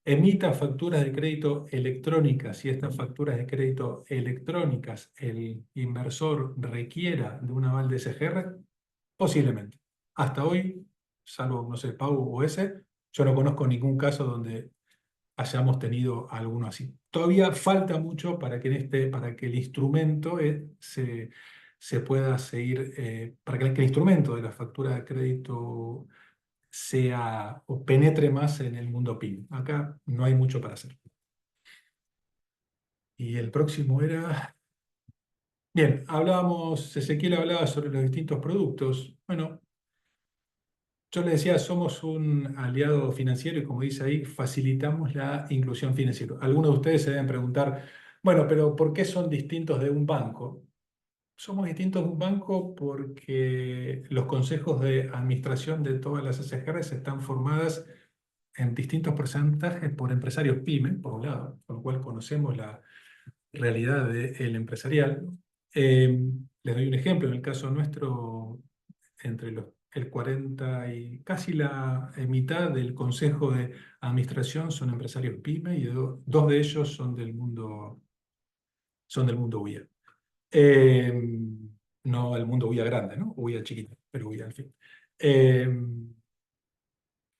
Speaker 5: emita facturas de crédito electrónicas y estas facturas de crédito electrónicas el inversor requiera de un aval de SGR, posiblemente. Hasta hoy, salvo, no sé, Pau o ese, yo no conozco ningún caso donde hayamos tenido alguno así. Todavía falta mucho para que el instrumento se pueda seguir, para que el instrumento de la factura de crédito sea o penetre más en el mundo PYME. Acá no hay mucho para hacer. Y el próximo era... Bien, Ezequiel hablaba sobre los distintos productos. Bueno, yo le decía, somos un aliado financiero y como dice ahí, facilitamos la inclusión financiera. Algunos de ustedes se deben preguntar, bueno, pero ¿por qué son distintos de un banco? somos distintos de un banco porque los consejos de administración de todas las SGRs están formadas en distintos porcentajes por empresarios pyme, por un lado, con lo cual conocemos la realidad del empresarial. Les doy un ejemplo, en el caso nuestro, el 40 y casi la mitad del consejo de administración son empresarios pyme y dos de ellos son del mundo UIA. No el mundo UIA grande, ¿no? UIA chiquita, pero UIA al fin.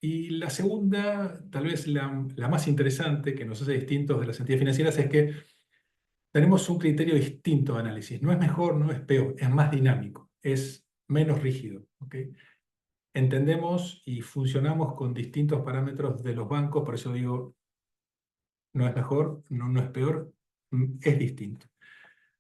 Speaker 5: Y la segunda, tal vez la más interesante, que nos hace distintos de las entidades financieras, es que tenemos un criterio distinto de análisis. No es mejor, no es peor, es más dinámico, es menos rígido. ¿Ok? Entendemos y funcionamos con distintos parámetros de los bancos, por eso digo, no es mejor, no es peor, es distinto.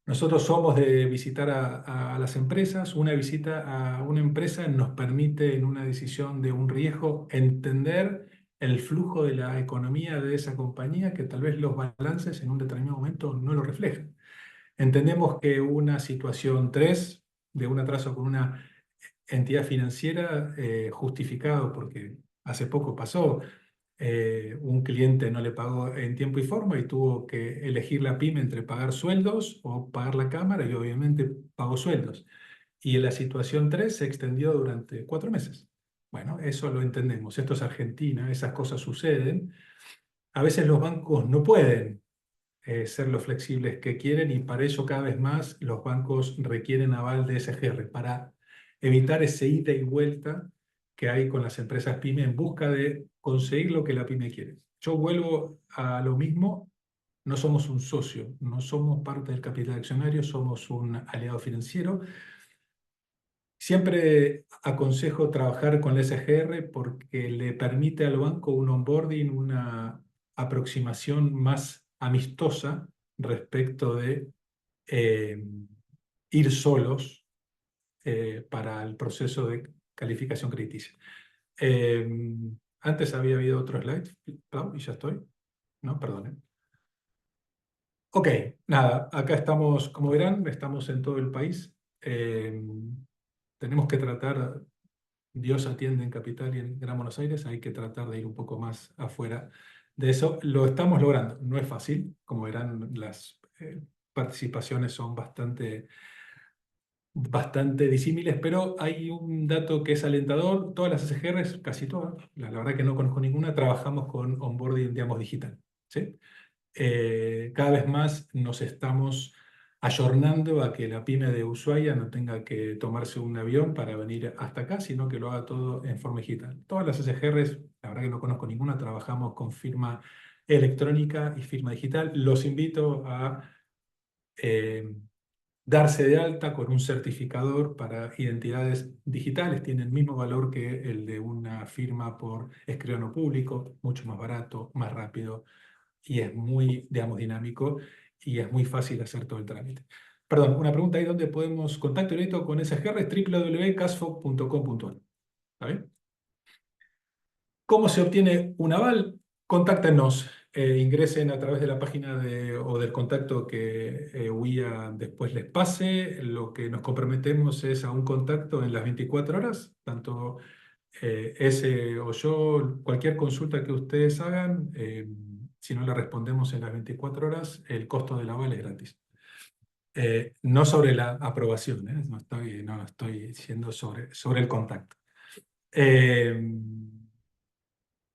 Speaker 5: Nosotros somos de visitar a las empresas. Una visita a una empresa nos permite, en una decisión de un riesgo, entender el flujo de la economía de esa compañía, que tal vez los balances en un determinado momento no lo reflejan. Entendemos que una situación 3 de un atraso con una entidad financiera justificado, porque hace poco pasó, un cliente no le pagó en tiempo y forma y tuvo que elegir la pyme entre pagar sueldos o pagar la cámara y obviamente pagó sueldos. Y la situación 3 se extendió durante 4 meses. Bueno, eso lo entendemos. Esto es Argentina, esas cosas suceden. A veces los bancos no pueden ser lo flexibles que quieren y para eso cada vez más los bancos requieren aval de SGR para evitar ese ida y vuelta que hay con las empresas pyme en busca de conseguir lo que la pyme quiere. Yo vuelvo a lo mismo, no somos un socio, no somos parte del capital accionario, somos un aliado financiero. Siempre aconsejo trabajar con la SGR porque le permite al banco un onboarding, una aproximación más amistosa respecto de eh, ir solos para el proceso de calificación crediticia. Antes había habido otro slide, Clau, y ya estoy. No, perdón. Ok, nada, acá estamos, como verán, estamos en todo el país. Tenemos que tratar, Dios atiende en Capital y en Gran Buenos Aires, hay que tratar de ir un poco más afuera de eso. Lo estamos logrando, no es fácil, como verán, las participaciones son bastante disímiles, pero hay un dato que es alentador. Todas las SGRs, casi todas, la verdad que no conozco ninguna, trabajamos con onboarding, digamos, digital. ¿Sí? Cada vez más nos estamos ayornando a que la pyme de Ushuaia no tenga que tomarse un avión para venir hasta acá, sino que lo haga todo en forma digital. Todas las SGRs, la verdad que no conozco ninguna, trabajamos con firma electrónica y firma digital. Los invito a darse de alta con un certificador para identidades digitales. Tiene el mismo valor que el de una firma por escribano público, mucho más barato, más rápido y es muy, digamos, dinámico y es muy fácil hacer todo el trámite. Perdón, una pregunta ahí, ¿dónde podemos contacto directo con SGR? www.casfo.com.ar. ¿Está bien? ¿Cómo se obtiene un aval? Contáctenos, ingresen a través de la página o del contacto que UIA después les pase. Lo que nos comprometemos es a un contacto en las 24 horas, tanto ese o yo, cualquier consulta que ustedes hagan, si no la respondemos en las 24 horas, el costo del aval es gratis. No sobre la aprobación, no estoy diciendo sobre el contacto.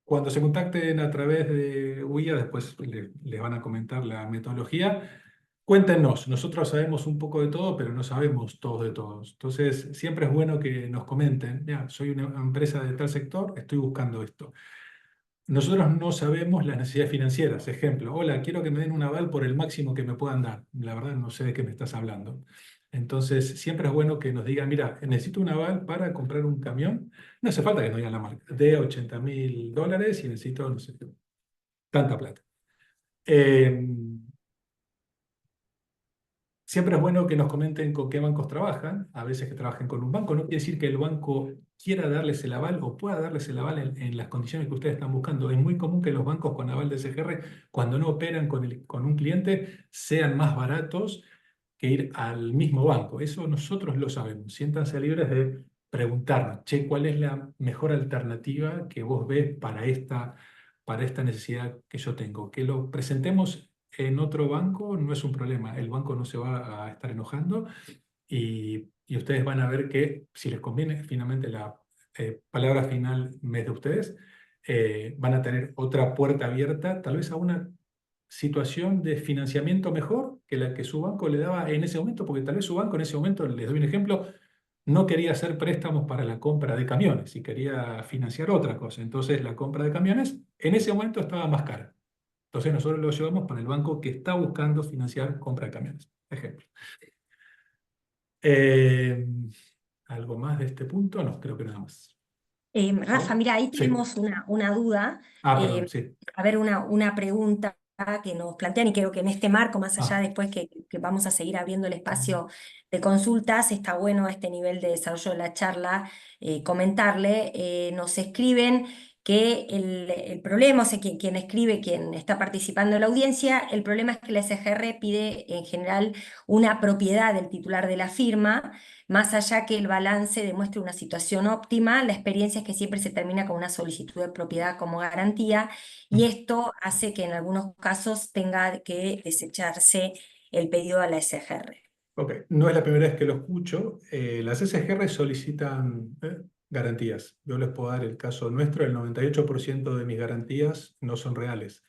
Speaker 5: Cuando se contacten a través de UIA, después les van a comentar la metodología. Cuéntenos, nosotros sabemos un poco de todo, pero no sabemos todos de todos. Entonces, siempre es bueno que nos comenten, ya, soy una empresa de tal sector, estoy buscando esto. Nosotros no sabemos las necesidades financieras. Ejemplo, hola, quiero que me den un aval por el máximo que me puedan dar. La verdad no sé de qué me estás hablando. Entonces, siempre es bueno que nos digan, mira, necesito un aval para comprar un camión. No hace falta que nos digan la marca. De $80.000 y necesito, no sé, tanta plata. Siempre es bueno que nos comenten con qué bancos trabajan. A veces que trabajen con un banco. No quiere decir que el banco quiera darles el aval o pueda darles el aval en las condiciones que ustedes están buscando. Es muy común que los bancos con aval de SGR, cuando no operan con un cliente, sean más baratos que ir al mismo banco. Eso nosotros lo sabemos. Siéntanse libres de preguntarnos, che, ¿cuál es la mejor alternativa que vos ves para esta necesidad que yo tengo? Que lo presentemos en otro banco no es un problema. El banco no se va a estar enojando y ustedes van a ver que si les conviene, finalmente la palabra final es de ustedes, van a tener otra puerta abierta, tal vez a una situación de financiamiento mejor que la que su banco le daba en ese momento, porque tal vez su banco en ese momento, les doy un ejemplo, no quería hacer préstamos para la compra de camiones y quería financiar otra cosa. Entonces la compra de camiones en ese momento estaba más cara. Entonces nosotros lo llevamos para el banco que está buscando financiar compra de camiones. Ejemplo. Eh, ¿Algo más de este punto? No, creo que nada más.
Speaker 3: Rafa,
Speaker 5: ¿No?
Speaker 3: mira, ahí
Speaker 5: Sí.
Speaker 3: tenemos una duda,
Speaker 5: Perdón, sí.
Speaker 3: a ver, una pregunta que nos plantean y creo que en este marco, más allá
Speaker 5: Ah,
Speaker 3: después que vamos a seguir abriendo el espacio de consultas, está bueno a este nivel de desarrollo de la charla comentarle, nos escriben que el problema, o sea, quien escribe, quien está participando en la audiencia, el problema es que la SGR pide en general una propiedad del titular de la firma. Más allá que el balance demuestre una situación óptima, la experiencia es que siempre se termina con una solicitud de propiedad como garantía y esto hace que en algunos casos tenga que desecharse el pedido a la SGR.
Speaker 5: ok, no es la primera vez que lo escucho. Las SGR solicitan garantías. Yo les puedo dar el caso nuestro, el 98% de mis garantías no son reales.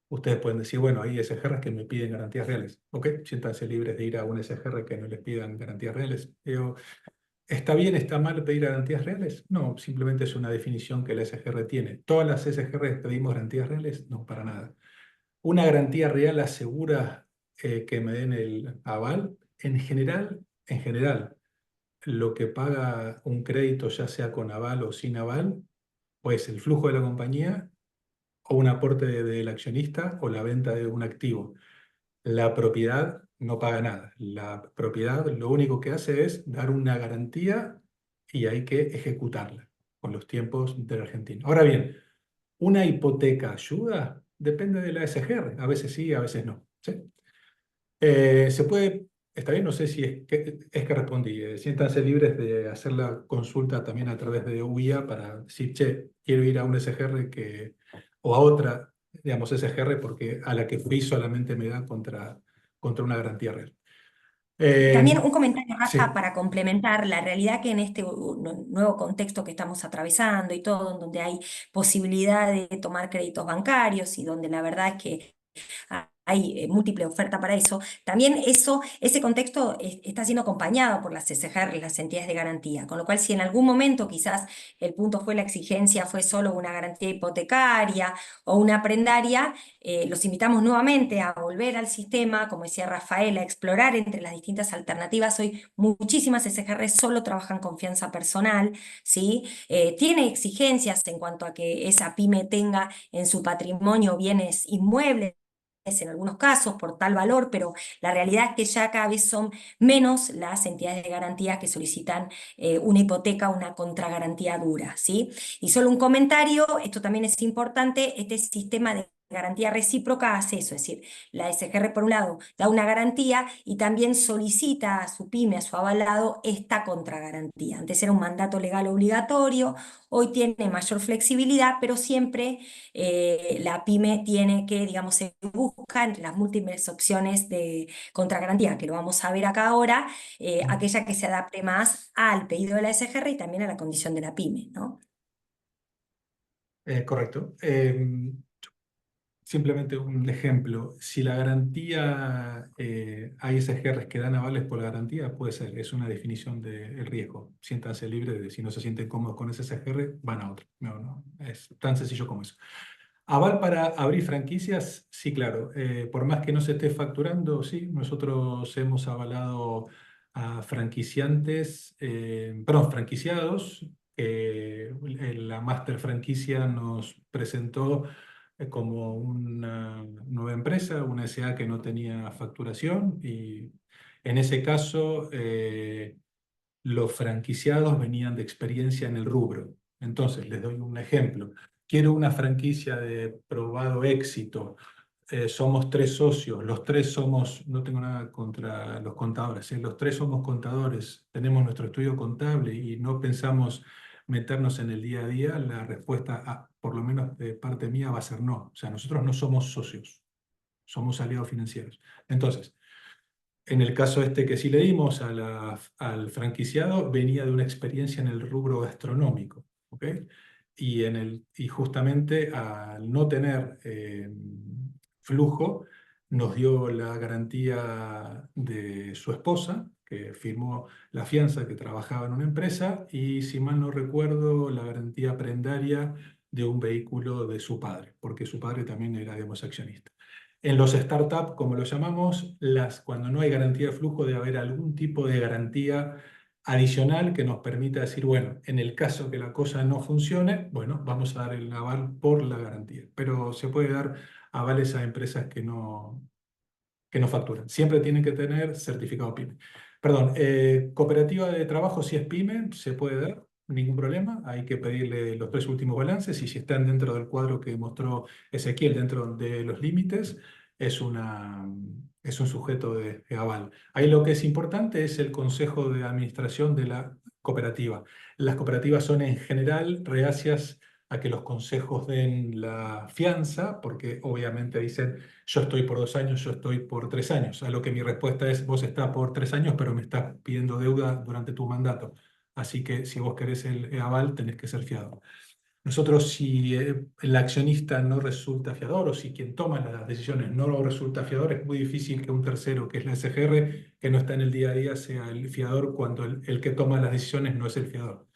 Speaker 5: Ustedes pueden decir, bueno, hay SGRs que me piden garantías reales. Ok, siéntanse libres de ir a un SGR que no les pidan garantías reales. Digo, ¿está bien, está mal pedir garantías reales? No, simplemente es una definición que la SGR tiene. ¿Todas las SGR pedimos garantías reales? No, para nada. ¿Una garantía real asegura que me den el aval? En general, lo que paga un crédito, ya sea con aval o sin aval, pues el flujo de la compañía o un aporte del accionista o la venta de un activo. La propiedad no paga nada. La propiedad lo único que hace es dar una garantía y hay que ejecutarla con los tiempos de la Argentina. Ahora bien, ¿una hipoteca ayuda? Depende de la SGR. A veces sí, a veces no. ¿Sí? Se puede, está bien, no sé si es que respondí. Siéntanse libres de hacer la consulta también a través de UIA para decir, che, quiero ir a un SGR o a otra, digamos, SGR porque a la que fui solamente me da contra una garantía real.
Speaker 3: También un comentario, Rafa,
Speaker 5: Sí.
Speaker 3: para complementar la realidad que en este nuevo contexto que estamos atravesando y todo, en donde hay posibilidad de tomar créditos bancarios y donde la verdad es que hay múltiple oferta para eso, también ese contexto está siendo acompañado por las SGR, las entidades de garantía, con lo cual si en algún momento quizás el punto fue la exigencia, fue solo una garantía hipotecaria o una prendaria, los invitamos nuevamente a volver al sistema, como decía Rafael, a explorar entre las distintas alternativas. Hoy muchísimas SGR solo trabajan confianza personal, ¿sí? Tiene exigencias en cuanto a que esa pyme tenga en su patrimonio bienes inmuebles, en algunos casos por tal valor, pero la realidad es que ya cada vez son menos las entidades de garantía que solicitan una hipoteca, una contragarantía dura, ¿sí? Y solo un comentario, esto también es importante, este sistema de garantía recíproca hace eso, es decir, la SGR por un lado da una garantía y también solicita a su pyme, a su avalado, esta contragarantía. Antes era un mandato legal obligatorio, hoy tiene mayor flexibilidad, pero siempre la pyme tiene que, digamos, se busca entre las múltiples opciones de contragarantía, que lo vamos a ver acá ahora, aquella que se adapte más al pedido de la SGR y también a la condición de la pyme, ¿no?
Speaker 5: Correcto. Simplemente un ejemplo, si la garantía, hay SGRs que dan avales por la garantía, puede ser, es una definición del riesgo. Siéntanse libres de, si no se sienten cómodos con ese SGR, van a otro. No, es tan sencillo como eso. Aval para abrir franquicias, sí, claro. Por más que no se esté facturando, sí, nosotros hemos avalado a franquiciantes, perdón, franquiciados. La Master Franquicia nos presentó como una nueva empresa, una SA que no tenía facturación y en ese caso los franquiciados venían de experiencia en el rubro. Entonces, les doy un ejemplo. Quiero una franquicia de probado éxito somos 3 socios, los 3 somos, no tengo nada contra los contadores, los 3 somos contadores, tenemos nuestro estudio contable y no pensamos meternos en el día a día, la respuesta, por lo menos de parte mía, va a ser no. O sea, nosotros no somos socios, somos aliados financieros. Entonces, en el caso este que sí le dimos al franquiciado, venía de una experiencia en el rubro gastronómico, ¿ok? Y justamente al no tener flujo, nos dio la garantía de su esposa, que firmó la fianza, que trabajaba en una empresa, y si mal no recuerdo, la garantía prendaria de un vehículo de su padre, porque su padre también era, digamos, accionista. En los startups, como lo llamamos, cuando no hay garantía de flujo, debe haber algún tipo de garantía adicional que nos permita decir, bueno, en el caso que la cosa no funcione, bueno, vamos a dar el aval por la garantía. Pero se puede dar avales a empresas que no facturan. Siempre tienen que tener certificado PYME. Perdón, cooperativa de trabajo, si es PYME, se puede dar, ningún problema. Hay que pedirle los 3 últimos balances y si están dentro del cuadro que mostró Ezequiel, dentro de los límites, es un sujeto de aval. Ahí lo que es importante es el consejo de administración de la cooperativa. Las cooperativas son en general reacias a que los consejos den la fianza, porque obviamente dicen, yo estoy por 2 años, yo estoy por 3 años. A lo que mi respuesta es, vos estás por 3 años, pero me estás pidiendo deuda durante tu mandato. Así que si vos querés el aval, tenés que ser fiador. Nosotros, si el accionista no resulta fiador o si quien toma las decisiones no lo resulta fiador, es muy difícil que un tercero, que es la SGR, que no está en el día a día, sea el fiador cuando el que toma las decisiones no es el fiador.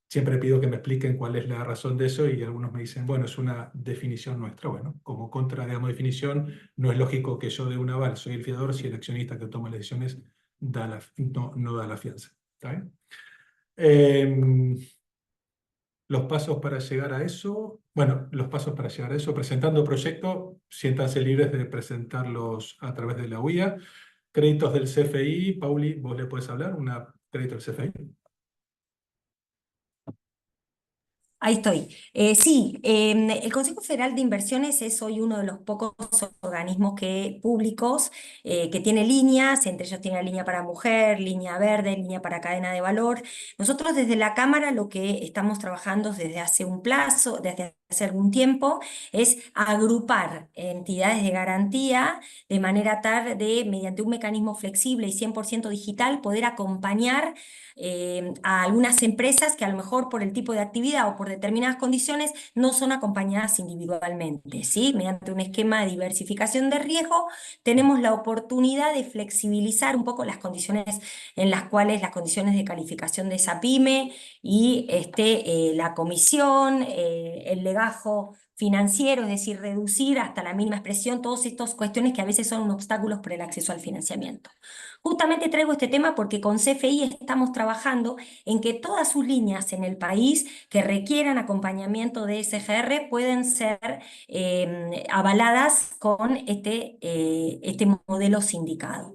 Speaker 5: Siempre pido que me expliquen cuál es la razón de eso y algunos me dicen, bueno, es una definición nuestra. Bueno, como contra, digamos, definición, no es lógico que yo dé un aval, soy el fiador, si el accionista que toma las decisiones no da la fianza. ¿Está bien? Los pasos para llegar a eso, bueno, los pasos para llegar a eso, presentando proyectos, siéntanse libres de presentarlos a través de la UIA. Créditos del CFI, Pauli, vos le podés hablar, una crédito del CFI.
Speaker 3: Ahí estoy. Sí, el Consejo Federal de Inversiones es hoy uno de los pocos organismos públicos que tiene líneas, entre ellos tiene la línea para mujer, línea verde, línea para cadena de valor. Nosotros desde la Cámara lo que estamos trabajando desde hace desde hace algún tiempo, es agrupar entidades de garantía de manera tal de, mediante un mecanismo flexible y 100% digital, poder acompañar a algunas empresas que a lo mejor por el tipo de actividad o por determinadas condiciones no son acompañadas individualmente, ¿sí? Mediante un esquema de diversificación de riesgo tenemos la oportunidad de flexibilizar un poco las condiciones en las cuales las condiciones de calificación de esa pyme y la comisión, el legajo financiero, es decir, reducir hasta la mínima expresión todas estas cuestiones que a veces son un obstáculo para el acceso al financiamiento. Justamente traigo este tema porque con CFI estamos trabajando en que todas sus líneas en el país que requieran acompañamiento de SGR pueden ser avaladas con este modelo sindicado.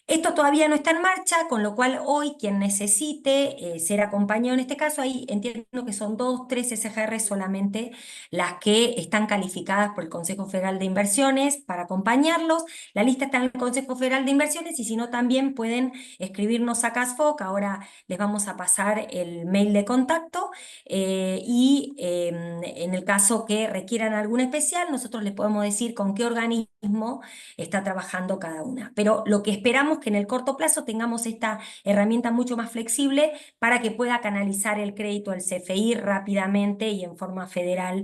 Speaker 3: Esto todavía no está en marcha, con lo cual hoy quien necesite ser acompañado en este caso, ahí entiendo que son 2, 3 SGR solamente las que están calificadas por el Consejo Federal de Inversiones para acompañarlos. La lista está en el Consejo Federal de Inversiones y si no también pueden escribirnos a CASFOC, ahora les vamos a pasar el mail de contacto en el caso que requieran algún especial, nosotros les podemos decir con qué organismo está trabajando cada una. Pero lo que esperamos que en el corto plazo tengamos esta herramienta mucho más flexible para que pueda canalizar el crédito al CFI rápidamente y en forma federal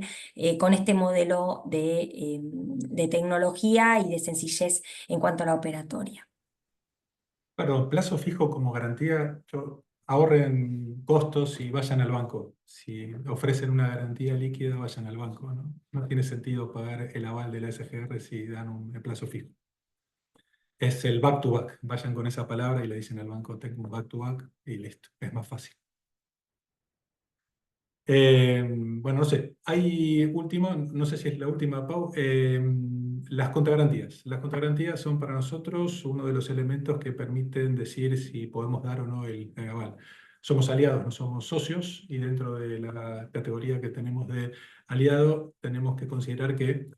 Speaker 3: con este modelo de tecnología y de sencillez en cuanto a la operatoria.
Speaker 5: Claro, plazo fijo como garantía, ahorren costos y vayan al banco. Si ofrecen una garantía líquida, vayan al banco, ¿no? No tiene sentido pagar el aval de la SGR si dan un plazo fijo. Es el back to back. Vayan con esa palabra y le dicen al banco, tengo un back to back y listo, es más fácil. Bueno, no sé, hay última, no sé si es la última, Pau, las contragarantías. Las contragarantías son para nosotros uno de los elementos que permiten decir si podemos dar o no el aval. Somos aliados, no somos socios, y dentro de la categoría que tenemos de aliado, tenemos que considerar que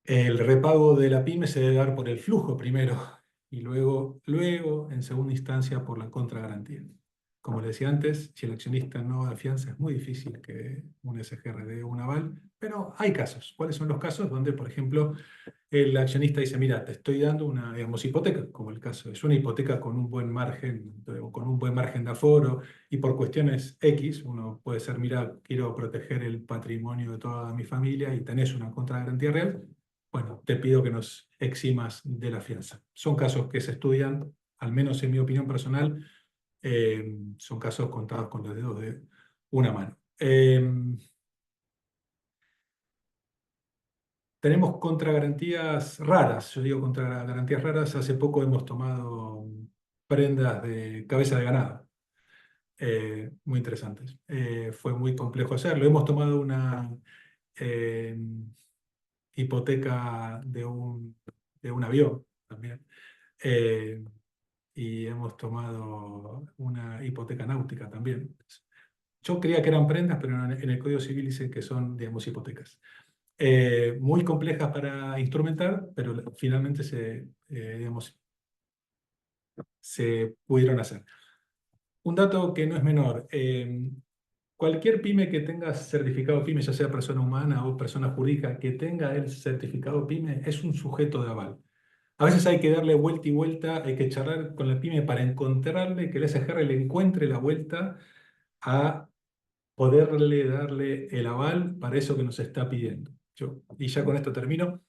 Speaker 5: El repago de la pyme se debe dar por el flujo primero y luego, en segunda instancia, por la contragarantía. Como le decía antes, si el accionista no da fianza, es muy difícil que un SGR dé un aval, pero hay casos. ¿Cuáles son los casos donde, por ejemplo, el accionista dice, mira, te estoy dando una, digamos, hipoteca, como el caso es una hipoteca con un buen margen, o con un buen margen de aforo, y por cuestiones X, uno puede ser, mira, quiero proteger el patrimonio de toda mi familia y tenés una contragarantía real, bueno, te pido que nos eximas de la fianza. Son casos que se estudian, al menos en mi opinión personal, son casos contados con los dedos de una mano. Tenemos contragarantías raras, yo digo contragarantías raras, hace poco hemos tomado prendas de cabeza de ganado, muy interesantes. Fue muy complejo hacerlo. Hemos tomado una eh, hipoteca de un avión también, eh, y hemos tomado una hipoteca náutica también. Yo creía que eran prendas, pero en el Código Civil dice que son, digamos, hipotecas. Muy complejas para instrumentar, pero finalmente digamos, se pudieron hacer. Un dato que no es menor, cualquier pyme que tenga certificado pyme, ya sea persona humana o persona jurídica, que tenga el certificado pyme, es un sujeto de aval. A veces hay que darle vuelta y vuelta, hay que charlar con la pyme para encontrarle, que el SGR le encuentre la vuelta a poderle darle el aval para eso que nos está pidiendo. Y ya con esto termino.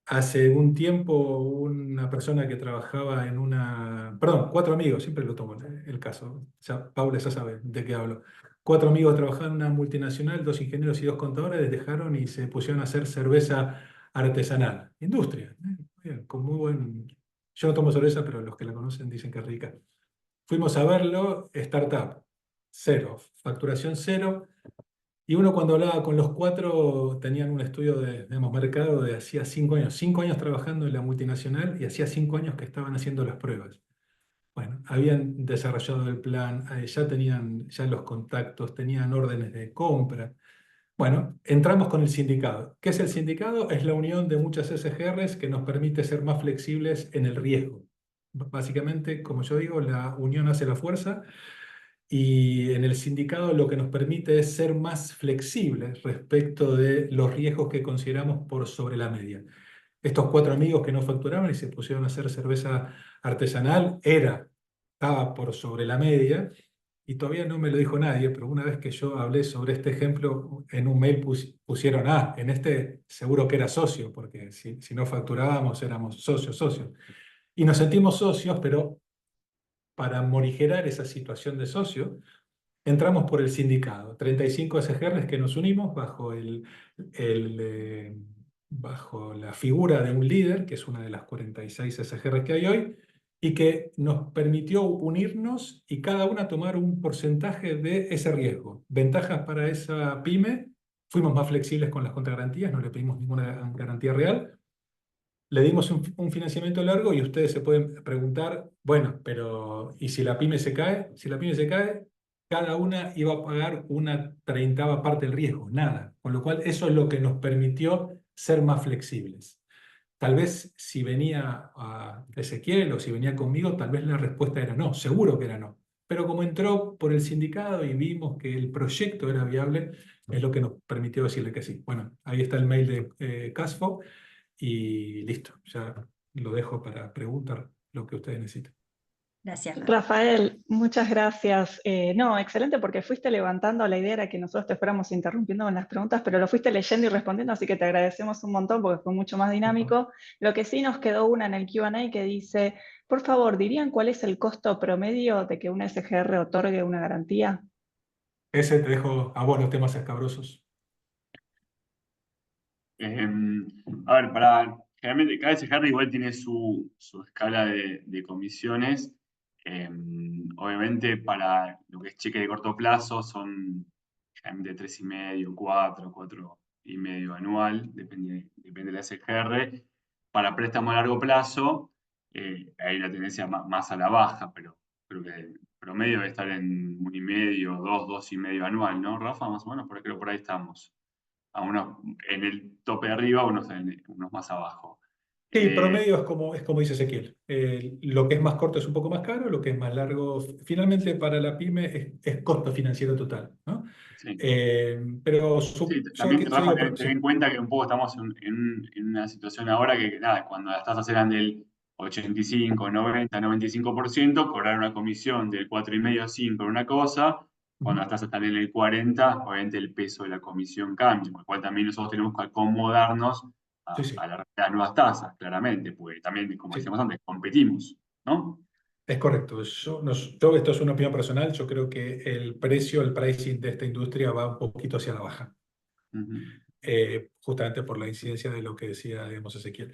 Speaker 5: Hace un tiempo una persona que trabajaba en una... Perdón, 4 amigos, siempre lo tomo el caso. Paula ya sabe de qué hablo. 4 amigos trabajaban en una multinacional, 2 ingenieros y 2 contadores, dejaron y se pusieron a hacer cerveza artesanal. Industria. Bien, con muy buen... Yo no tomo cerveza, pero los que la conocen dicen que es rica. Fuimos a verlo, startup, cero, facturación cero. Y uno cuando hablaba con los 4 tenían un estudio de, digamos, mercado de hacía 5 años trabajando en la multinacional y hacía 5 años que estaban haciendo las pruebas. Bueno, habían desarrollado el plan, ya tenían ya los contactos, tenían órdenes de compra. Bueno, entramos con el sindicato. ¿Qué es el sindicato? Es la unión de muchas SGRs que nos permite ser más flexibles en el riesgo. Básicamente, como yo digo, la unión hace la fuerza. Y en el sindicato lo que nos permite es ser más flexibles respecto de los riesgos que consideramos por sobre la media. Estos 4 amigos que no facturaban y se pusieron a hacer cerveza artesanal, estaba por sobre la media, y todavía no me lo dijo nadie, pero una vez que yo hablé sobre este ejemplo, en un mail pusieron, en este seguro que era socio, porque si no facturábamos éramos socios. Y nos sentimos socios, pero para morigerar esa situación de socio, entramos por el sindicato, 35 SGRs que nos unimos bajo la figura de un líder, que es una de las 46 SGRs que hay hoy, y que nos permitió unirnos y cada una tomar un porcentaje de ese riesgo. Ventajas para esa pyme: fuimos más flexibles con las contragarantías, no le pedimos ninguna garantía real. Le dimos un financiamiento largo y ustedes se pueden preguntar, bueno, pero ¿y si la pyme se cae? Si la pyme se cae, cada una iba a pagar una 30ª parte del riesgo, nada. Con lo cual, eso es lo que nos permitió ser más flexibles. Tal vez si venía a Ezequiel o si venía conmigo, tal vez la respuesta era no, seguro que era no. Pero como entró por el sindicato y vimos que el proyecto era viable, es lo que nos permitió decirle que sí. Bueno, ahí está el mail de Casfo. Y listo, ya lo dejo para preguntar lo que ustedes necesiten.
Speaker 3: Gracias, Rafa.
Speaker 1: Rafael, muchas gracias. No, excelente, porque fuiste levantando, la idea era que nosotros te fuéramos interrumpiendo con las preguntas, pero lo fuiste leyendo y respondiendo, así que te agradecemos un montón porque fue mucho más dinámico. Lo que sí nos quedó una en el Q&A que dice, por favor, ¿dirían cuál es el costo promedio de que una SGR otorgue una garantía?
Speaker 5: Ese te dejo a vos los temas escabrosos.
Speaker 4: A ver, generalmente cada SGR igual tiene su escala de comisiones. Obviamente para lo que es cheque de corto plazo son generalmente 3,5, 4,5 anual, depende de la SGR. Para préstamo a largo plazo hay una tendencia más a la baja, pero creo que el promedio debe estar en 1,5, 2,5 anual, ¿no, Rafa? Más o menos, creo que por ahí estamos. a unos en el tope de arriba, unos más abajo.
Speaker 5: Sí, promedio es como dice Ezequiel. Lo que es más corto es un poco más caro, lo que es más largo, finalmente para la pyme es costo financiero total, ¿no?
Speaker 4: Sí.
Speaker 5: Pero
Speaker 4: Sí,
Speaker 5: yo
Speaker 4: también, Rafa,
Speaker 5: digo,
Speaker 4: ten en cuenta que un poco estamos en una situación ahora que, nada, cuando las tasas eran del 85, 90, 95%, cobrar una comisión del 4,5, 5 en una cosa, cuando las tasas están en el 40, obviamente el peso de la comisión cambia, con lo cual también nosotros tenemos que acomodarnos
Speaker 5: sí, sí,
Speaker 4: a las nuevas tasas, claramente, porque también, como
Speaker 5: sí.
Speaker 4: decíamos antes, competimos, ¿no?
Speaker 5: Es correcto. Yo, esto es una opinión personal, yo creo que el pricing de esta industria va un poquito hacia la baja,
Speaker 4: Ujú.
Speaker 5: justamente por la incidencia de lo que decía, digamos, Ezequiel.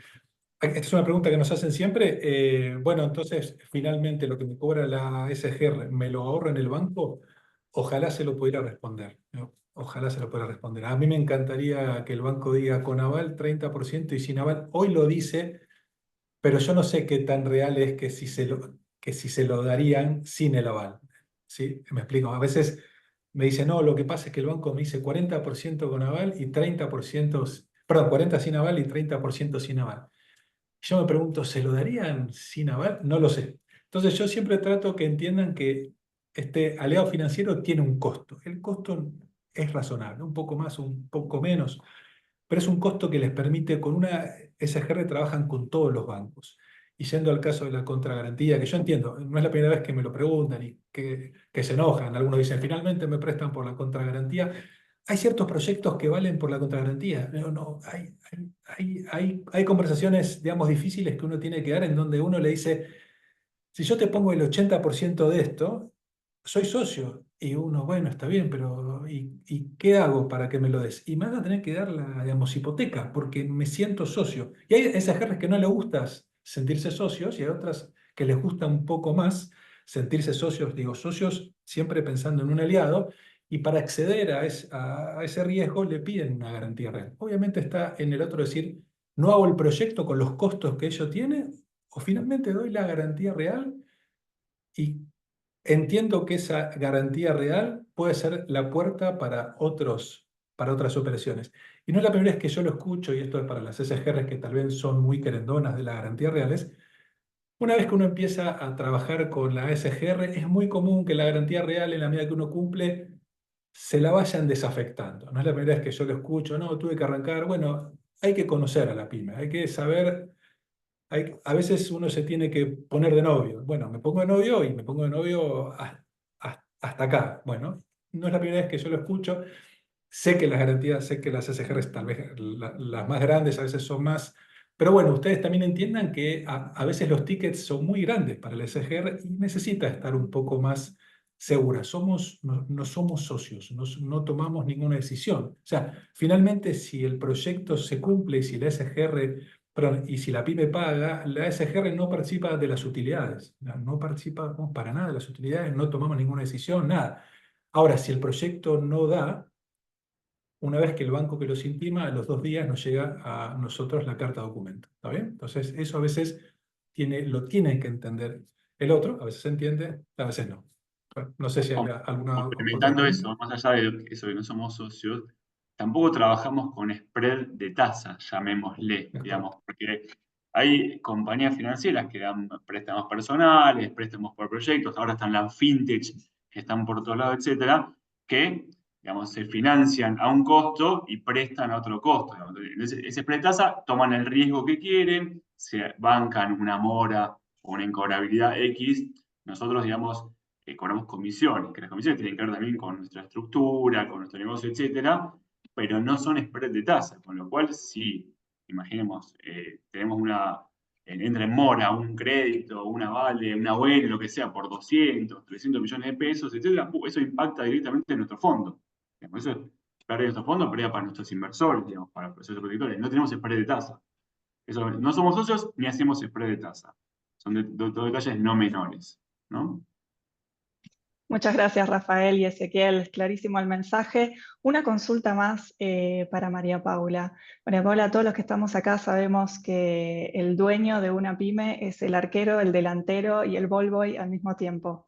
Speaker 5: Esta es una pregunta que nos hacen siempre. Bueno, entonces, finalmente lo que me cobra la SGR, ¿me lo ahorro en el banco? Ojalá se lo pudiera responder, ¿no? Ojalá se lo pudiera responder. A mí me encantaría que el banco diga con aval 30% y sin aval. Hoy lo dice, pero yo no sé qué tan real es que si se lo darían sin el aval. ¿Sí? Me explico. A veces me dicen, no, lo que pasa es que el banco me dice 40% con aval y 30%, perdón, 40 sin aval y 30% sin aval. Yo me pregunto, ¿se lo darían sin aval? No lo sé. Entonces yo siempre trato que entiendan que este aliado financiero tiene un costo. El costo es razonable, un poco más, un poco menos, pero es un costo que les permite, con una SGR trabajan con todos los bancos. Y yendo al caso de la contragarantía, que yo entiendo, no es la primera vez que me lo preguntan y que se enojan. Algunos dicen, finalmente me prestan por la contragarantía. Hay ciertos proyectos que valen por la contragarantía. No, no, hay conversaciones, digamos, difíciles que uno tiene que dar en donde uno le dice, si yo te pongo el 80% de esto, soy socio. Y uno, bueno, está bien, pero ¿y qué hago para que me lo des? Y me vas a tener que dar la, digamos, hipoteca, porque me siento socio. Y hay esas jerres que no les gusta sentirse socios y hay otras que les gusta un poco más sentirse socios, digo, socios siempre pensando en un aliado, y para acceder a ese riesgo le piden una garantía real. Obviamente está en el otro decir, no hago el proyecto con los costos que ello tiene, o finalmente doy la garantía real y entiendo que esa garantía real puede ser la puerta para otras operaciones. Y no es la primera vez que yo lo escucho, y esto es para las SGRs que tal vez son muy querendonas de las garantías reales. Una vez que uno empieza a trabajar con la SGR, es muy común que la garantía real, en la medida que uno cumple, se la vayan desafectando. No es la primera vez que yo lo escucho, no, tuve que arrancar. Bueno, hay que conocer a la pyme, hay que saber a veces uno se tiene que poner de novio. Bueno, me pongo de novio y me pongo de novio hasta acá. Bueno, no es la primera vez que yo lo escucho. Sé que las garantías, sé que las SGRs, tal vez las más grandes, a veces son más. Pero bueno, ustedes también entiendan que a veces los tickets son muy grandes para el SGR y necesita estar un poco más segura. No somos socios, no tomamos ninguna decisión. O sea, finalmente, si el proyecto se cumple y si el SGR, perdón, y si la pyme paga, la SGR no participa de las utilidades. No participamos para nada de las utilidades, no tomamos ninguna decisión, nada. Ahora, si el proyecto no da, una vez que el banco que los intima, a los 2 días nos llega a nosotros la carta documento. ¿Está bien? Entonces, eso a veces lo tiene que entender el otro, a veces se entiende, a veces no. Bueno, no sé si hay alguna otra
Speaker 4: Complementando
Speaker 5: pregunta.
Speaker 4: eso, más allá de eso que no somos socios, tampoco trabajamos con spread de tasa, llamémosle,
Speaker 5: Es
Speaker 4: digamos,
Speaker 5: correcto.
Speaker 4: porque hay compañías financieras que dan préstamos personales, préstamos por proyectos, ahora están las fintech que están por todos lados, etcétera, que, digamos, se financian a un costo y prestan a otro costo. Digamos. Entonces, ese spread de tasa toman el riesgo que quieren, se bancan una mora o una incobrabilidad X. Nosotros, digamos, cobramos comisiones, que las comisiones tienen que ver también con nuestra estructura, con nuestro negocio, etcétera, pero no son spread de tasa, con lo cual si, imaginemos, tenemos entra en mora un crédito, una vale, una buena, lo que sea, por 200, 300 millones de pesos, etcétera, eso impacta directamente en nuestro fondo. Digamos, eso es pérdida de nuestro fondo, pérdida para nuestros inversores, digamos, para los procesos protectores. No tenemos spread de tasa. Eso, no somos socios ni hacemos spread de tasa. Son dos detalles no menores, ¿no?
Speaker 1: Muchas gracias, Rafael y Ezequiel. Clarísimo el mensaje. Una consulta más para María Paula. María Paula, todos los que estamos acá sabemos que el dueño de una pyme es el arquero, el delantero y el ball boy al mismo tiempo.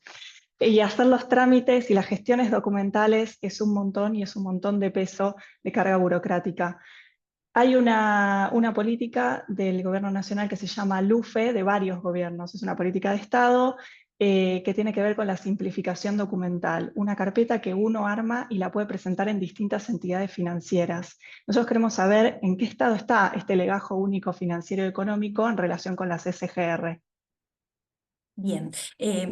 Speaker 1: Y hacer los trámites y las gestiones documentales es un montón y es un montón de peso de carga burocrática. Hay una política del gobierno nacional que se llama LUFE, de varios gobiernos, es una política de Estado que tiene que ver con la simplificación documental, una carpeta que uno arma y la puede presentar en distintas entidades financieras. Nosotros queremos saber en qué estado está este legajo único financiero y económico en relación con las SGR.
Speaker 3: Bien,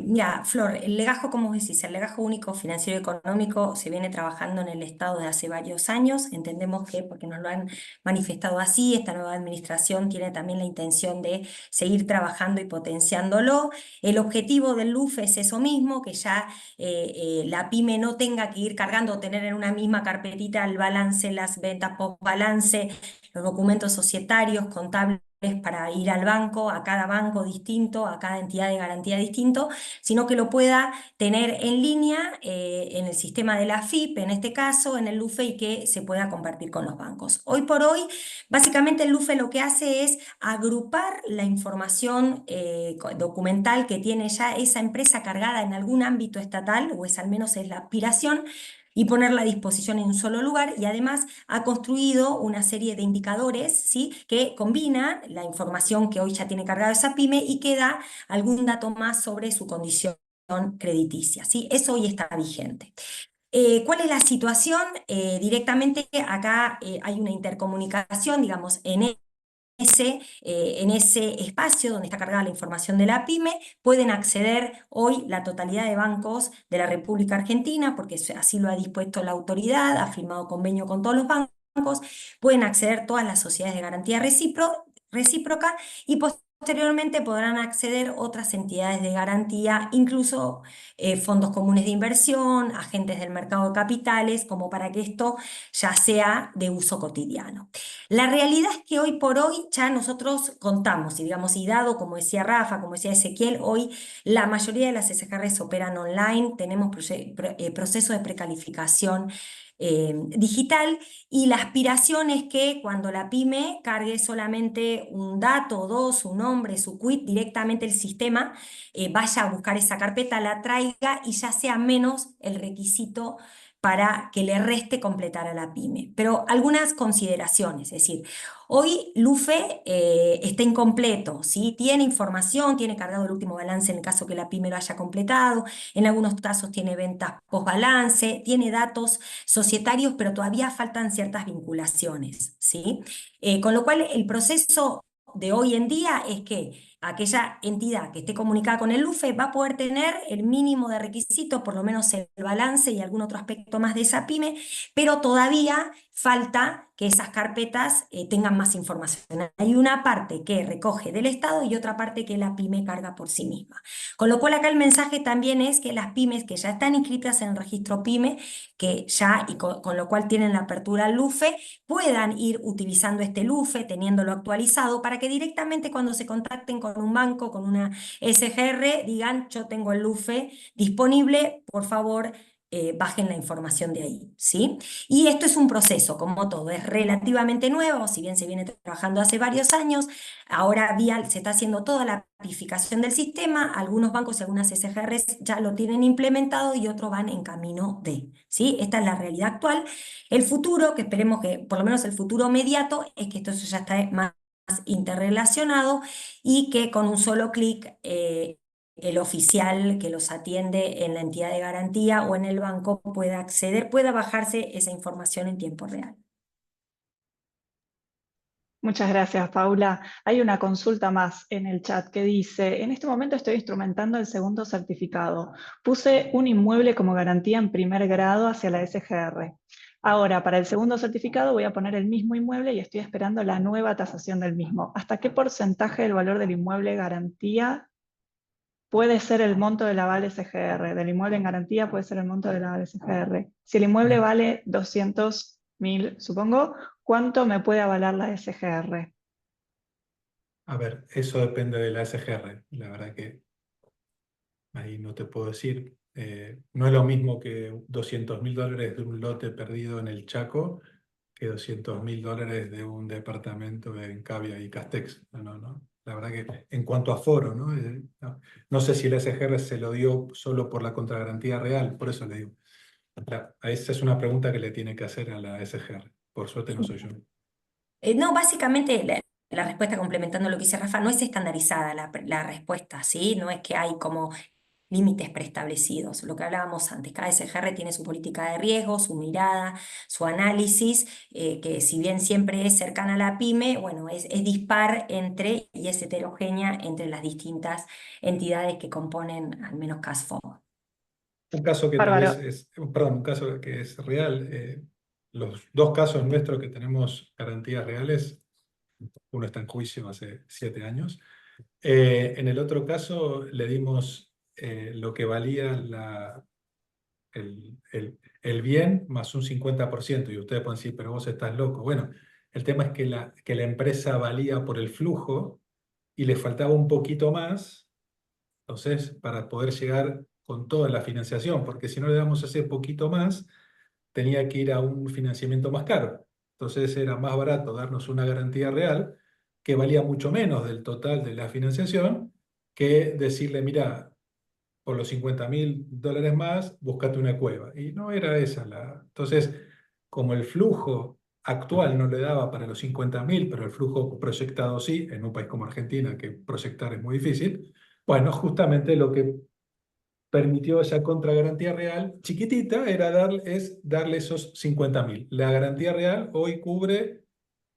Speaker 3: mira, Flor, el legajo, como vos decís, el legajo único financiero y económico se viene trabajando en el Estado desde hace varios años. Entendemos que, porque nos lo han manifestado así, esta nueva administración tiene también la intención de seguir trabajando y potenciándolo. El objetivo del LUFE es eso mismo, que ya la pyme no tenga que ir cargando o tener en una misma carpetita el balance, las ventas post balance, los documentos societarios, contables para ir al banco, a cada banco distinto, a cada entidad de garantía distinto, sino que lo pueda tener en línea en el sistema de la AFIP, en este caso, en el LUFE, y que se pueda compartir con los bancos. Hoy por hoy, básicamente el LUFE lo que hace es agrupar la información documental que tiene ya esa empresa cargada en algún ámbito estatal, o es al menos es la aspiración, y ponerla a disposición en un solo lugar, y además ha construido una serie de indicadores, ¿sí?, que combinan la información que hoy ya tiene cargada esa pyme y que da algún dato más sobre su condición crediticia, ¿sí? Eso hoy está vigente. ¿Cuál es la situación? Directamente acá hay una intercomunicación, digamos, en ese espacio donde está cargada la información de la pyme, pueden acceder hoy la totalidad de bancos de la República Argentina, porque así lo ha dispuesto la autoridad, ha firmado convenio con todos los bancos, pueden acceder todas las sociedades de garantía recíproca, y posteriormente podrán acceder otras entidades de garantía, incluso fondos comunes de inversión, agentes del mercado de capitales, como para que esto ya sea de uso cotidiano. La realidad es que hoy por hoy ya nosotros contamos, y digamos, y dado, como decía Rafa, como decía Ezequiel, hoy la mayoría de las SGRs operan online, tenemos proceso de precalificación digital, y la aspiración es que cuando la pyme cargue solamente un dato o dos, su nombre, su quit, directamente el sistema vaya a buscar esa carpeta, la traiga y ya sea menos el requisito para que le reste completar a la pyme. Pero algunas consideraciones, es decir, hoy LUFE está incompleto, ¿sí? Tiene información, tiene cargado el último balance en el caso que la pyme lo haya completado, en algunos casos tiene ventas post balance, tiene datos societarios, pero todavía faltan ciertas vinculaciones, ¿sí? Con lo cual el proceso de hoy en día es que aquella entidad que esté comunicada con el LUFE va a poder tener el mínimo de requisitos, por lo menos el balance y algún otro aspecto más de esa pyme, pero todavía falta que esas carpetas tengan más información. Hay una parte que recoge del Estado y otra parte que la pyme carga por sí misma. Con lo cual acá el mensaje también es que las pymes que ya están inscritas en el registro pyme, que ya, y con lo cual tienen la apertura al LUFE, puedan ir utilizando este LUFE, teniéndolo actualizado, para que directamente cuando se contacten con un banco, con una SGR, digan: yo tengo el LUFE disponible, por favor, bajen la información de ahí, ¿sí? Y esto es un proceso, como todo, es relativamente nuevo, si bien se viene trabajando hace varios años, ahora se está haciendo toda la amplificación del sistema, algunos bancos y algunas SGRs ya lo tienen implementado y otros van en camino de, ¿sí? Esta es la realidad actual. El futuro, que esperemos que, por lo menos el futuro mediato, es que esto ya está más interrelacionado y que con un solo clic el oficial que los atiende en la entidad de garantía o en el banco pueda acceder, pueda bajarse esa información en tiempo real.
Speaker 1: Muchas gracias, Paula. Hay una consulta más en el chat que dice: en este momento estoy instrumentando el segundo certificado. Puse un inmueble como garantía en primer grado hacia la SGR. Ahora, para el segundo certificado voy a poner el mismo inmueble y estoy esperando la nueva tasación del mismo. ¿Hasta qué porcentaje del valor del inmueble garantía puede ser el monto del aval SGR? Del inmueble en garantía puede ser el monto del aval SGR. Si el inmueble vale 200.000, supongo, ¿cuánto me puede avalar la SGR?
Speaker 5: A ver, eso depende de la SGR. La verdad que ahí no te puedo decir. No es lo mismo que $200.000 de un lote perdido en el Chaco que $200.000 de un departamento en Cavia y Castex. No. La verdad que en cuanto a foro, ¿no? No sé si el SGR se lo dio solo por la contragarantía real, por eso le digo. Esa es una pregunta que le tiene que hacer a la SGR. Por suerte no soy yo.
Speaker 3: No, básicamente la respuesta complementando lo que dice Rafa, no es estandarizada la respuesta, ¿sí? No es que hay como límites preestablecidos. Lo que hablábamos antes, cada SGR tiene su política de riesgo, su mirada, su análisis, que si bien siempre es cercana a la pyme, bueno, es dispar entre y es heterogénea entre las distintas entidades que componen al menos CASFOG.
Speaker 5: Un caso que tal vez
Speaker 1: Bárbaro.
Speaker 5: perdón, un caso que es real. Los dos casos nuestros que tenemos garantías reales, uno está en juicio hace 7 años. En el otro caso le dimos lo que valía el bien más un 50%. Y ustedes pueden decir, pero vos estás loco. Bueno, el tema es que la empresa valía por el flujo y le faltaba un poquito más, entonces, para poder llegar con toda la financiación, porque si no le damos ese poquito más, tenía que ir a un financiamiento más caro. Entonces era más barato darnos una garantía real, que valía mucho menos del total de la financiación, que decirle, mira, por los $50.000 más, búscate una cueva. Y no era esa la... Entonces, como el flujo actual no le daba para los 50.000, pero el flujo proyectado sí, en un país como Argentina, que proyectar es muy difícil, bueno, justamente lo que permitió esa contragarantía real chiquitita es darle esos 50.000. La garantía real hoy cubre,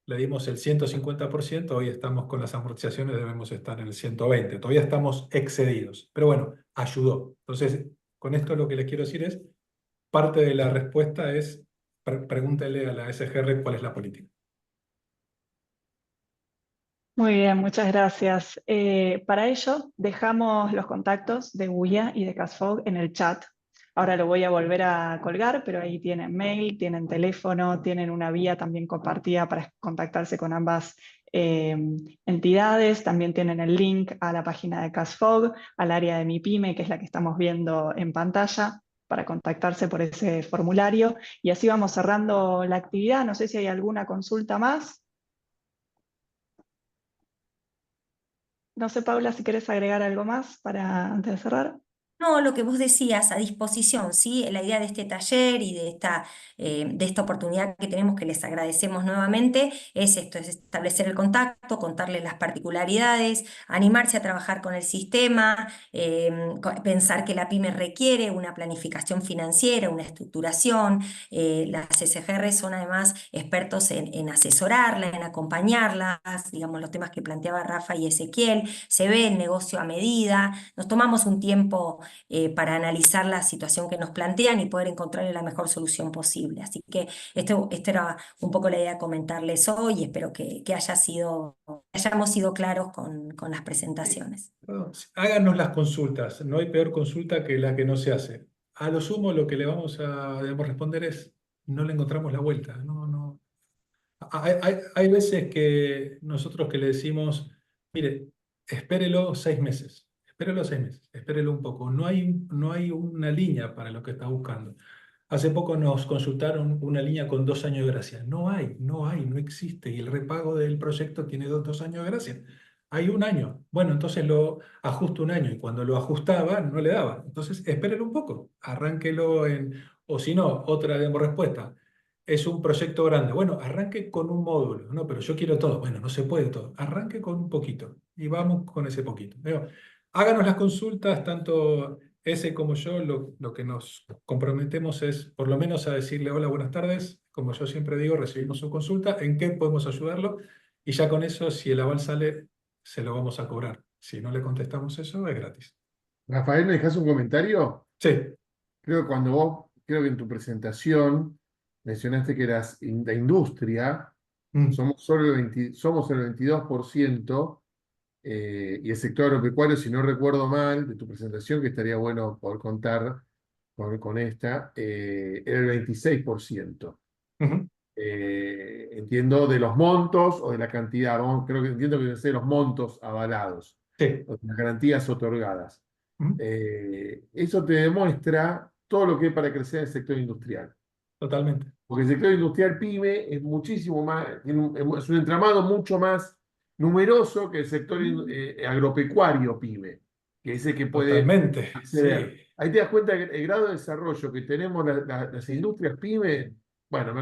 Speaker 5: le dimos el 150%, hoy estamos con las amortizaciones, debemos estar en el 120%, todavía estamos excedidos, pero bueno, ayudó. Entonces, con esto lo que les quiero decir es, parte de la respuesta es, pregúntele a la SGR cuál es la política.
Speaker 1: Muy bien, muchas gracias. Para ello, dejamos los contactos de UIA y de CASFOG en el chat. Ahora lo voy a volver a colgar, pero ahí tienen mail, tienen teléfono, tienen una vía también compartida para contactarse con ambas entidades. También tienen el link a la página de CASFOG, al área de Mi Pyme, que es la que estamos viendo en pantalla, para contactarse por ese formulario. Y así vamos cerrando la actividad. No sé si hay alguna consulta más. No sé, Paula, si querés agregar algo más para antes de cerrar.
Speaker 3: No, lo que vos decías, a disposición, ¿sí? La idea de este taller y de esta oportunidad que tenemos, que les agradecemos nuevamente, es esto, es establecer el contacto, contarles las particularidades, animarse a trabajar con el sistema, pensar que la pyme requiere una planificación financiera, una estructuración. Las SGR son además expertos en asesorarla, en acompañarlas, digamos, los temas que planteaba Rafa y Ezequiel, se ve el negocio a medida, nos tomamos un tiempo para analizar la situación que nos plantean y poder encontrarle la mejor solución posible. Así que esto era un poco la idea de comentarles hoy y espero que hayamos sido claros con las presentaciones.
Speaker 5: Háganos las consultas, no hay peor consulta que la que no se hace. A lo sumo lo que le vamos a digamos, responder es, no le encontramos la vuelta. No, no. Hay veces que nosotros que le decimos, mire, espérelo 6 meses, espérelo 6 meses, espérelo un poco. No hay una línea para lo que está buscando. Hace poco nos consultaron una línea con 2 años de gracia. No existe. Y el repago del proyecto tiene 2 años de gracia. Hay 1 año. Bueno, entonces lo ajusto 1 año. Y cuando lo ajustaba, no le daba. Entonces, espérelo un poco. Arránquelo en... O si no, otra respuesta. Es un proyecto grande. Bueno, arranque con un módulo. No, pero yo quiero todo. Bueno, no se puede todo. Arranque con un poquito. Y vamos con ese poquito. Pero háganos las consultas, tanto ese como yo, lo que nos comprometemos es por lo menos a decirle hola, buenas tardes. Como yo siempre digo, recibimos su consulta, ¿en qué podemos ayudarlo? Y ya con eso, si el aval sale, se lo vamos a cobrar. Si no le contestamos eso, es gratis.
Speaker 2: Rafael, ¿me dejas un comentario?
Speaker 5: Sí.
Speaker 2: Creo que en tu presentación mencionaste que eras de industria,
Speaker 5: Mm.
Speaker 2: somos el 22%, y el sector agropecuario, si no recuerdo mal, de tu presentación, que estaría bueno poder contar con esta, era el 26%.
Speaker 5: Ujú.
Speaker 2: Entiendo de los montos o de la cantidad, entiendo que deben ser los montos avalados,
Speaker 5: Sí.
Speaker 2: o las garantías otorgadas.
Speaker 5: Ujú.
Speaker 2: Eso te demuestra todo lo que hay para crecer en el sector industrial.
Speaker 5: Totalmente.
Speaker 2: Porque el sector industrial PYME es muchísimo más, es un entramado mucho más numeroso que el sector agropecuario PYME, que es el que puede
Speaker 5: Totalmente,
Speaker 2: acceder.
Speaker 5: sí.
Speaker 2: Ahí te das cuenta que el grado de desarrollo que tenemos las industrias PYME, bueno,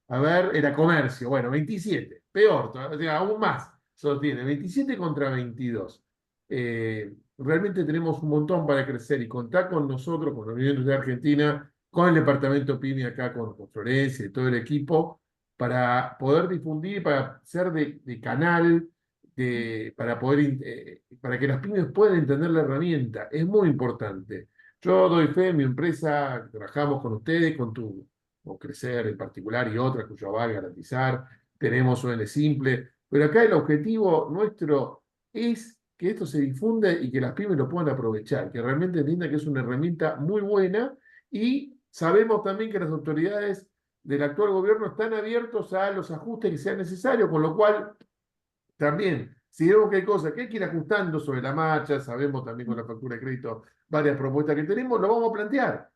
Speaker 2: a ver, era comercio, bueno, 27, peor, o sea, aún más sostiene, 27 contra 22. Realmente tenemos un montón para crecer y contar con nosotros, con la Unión Industrial Argentina, con el departamento PYME acá, con Florencia y todo el equipo, para poder difundir, para ser de canal, para que las pymes puedan entender la herramienta. Es muy importante. Yo doy fe en mi empresa, trabajamos con ustedes, con Crecer en particular y otras cuyo va a garantizar. Tenemos ON Simple, pero acá el objetivo nuestro es que esto se difunda y que las pymes lo puedan aprovechar, que realmente entiendan que es una herramienta muy buena y sabemos también que las autoridades del actual gobierno están abiertos a los ajustes que sean necesarios, con lo cual también, si vemos que hay cosas que hay que ir ajustando sobre la marcha, sabemos también con la factura de crédito varias propuestas que tenemos, lo vamos a plantear.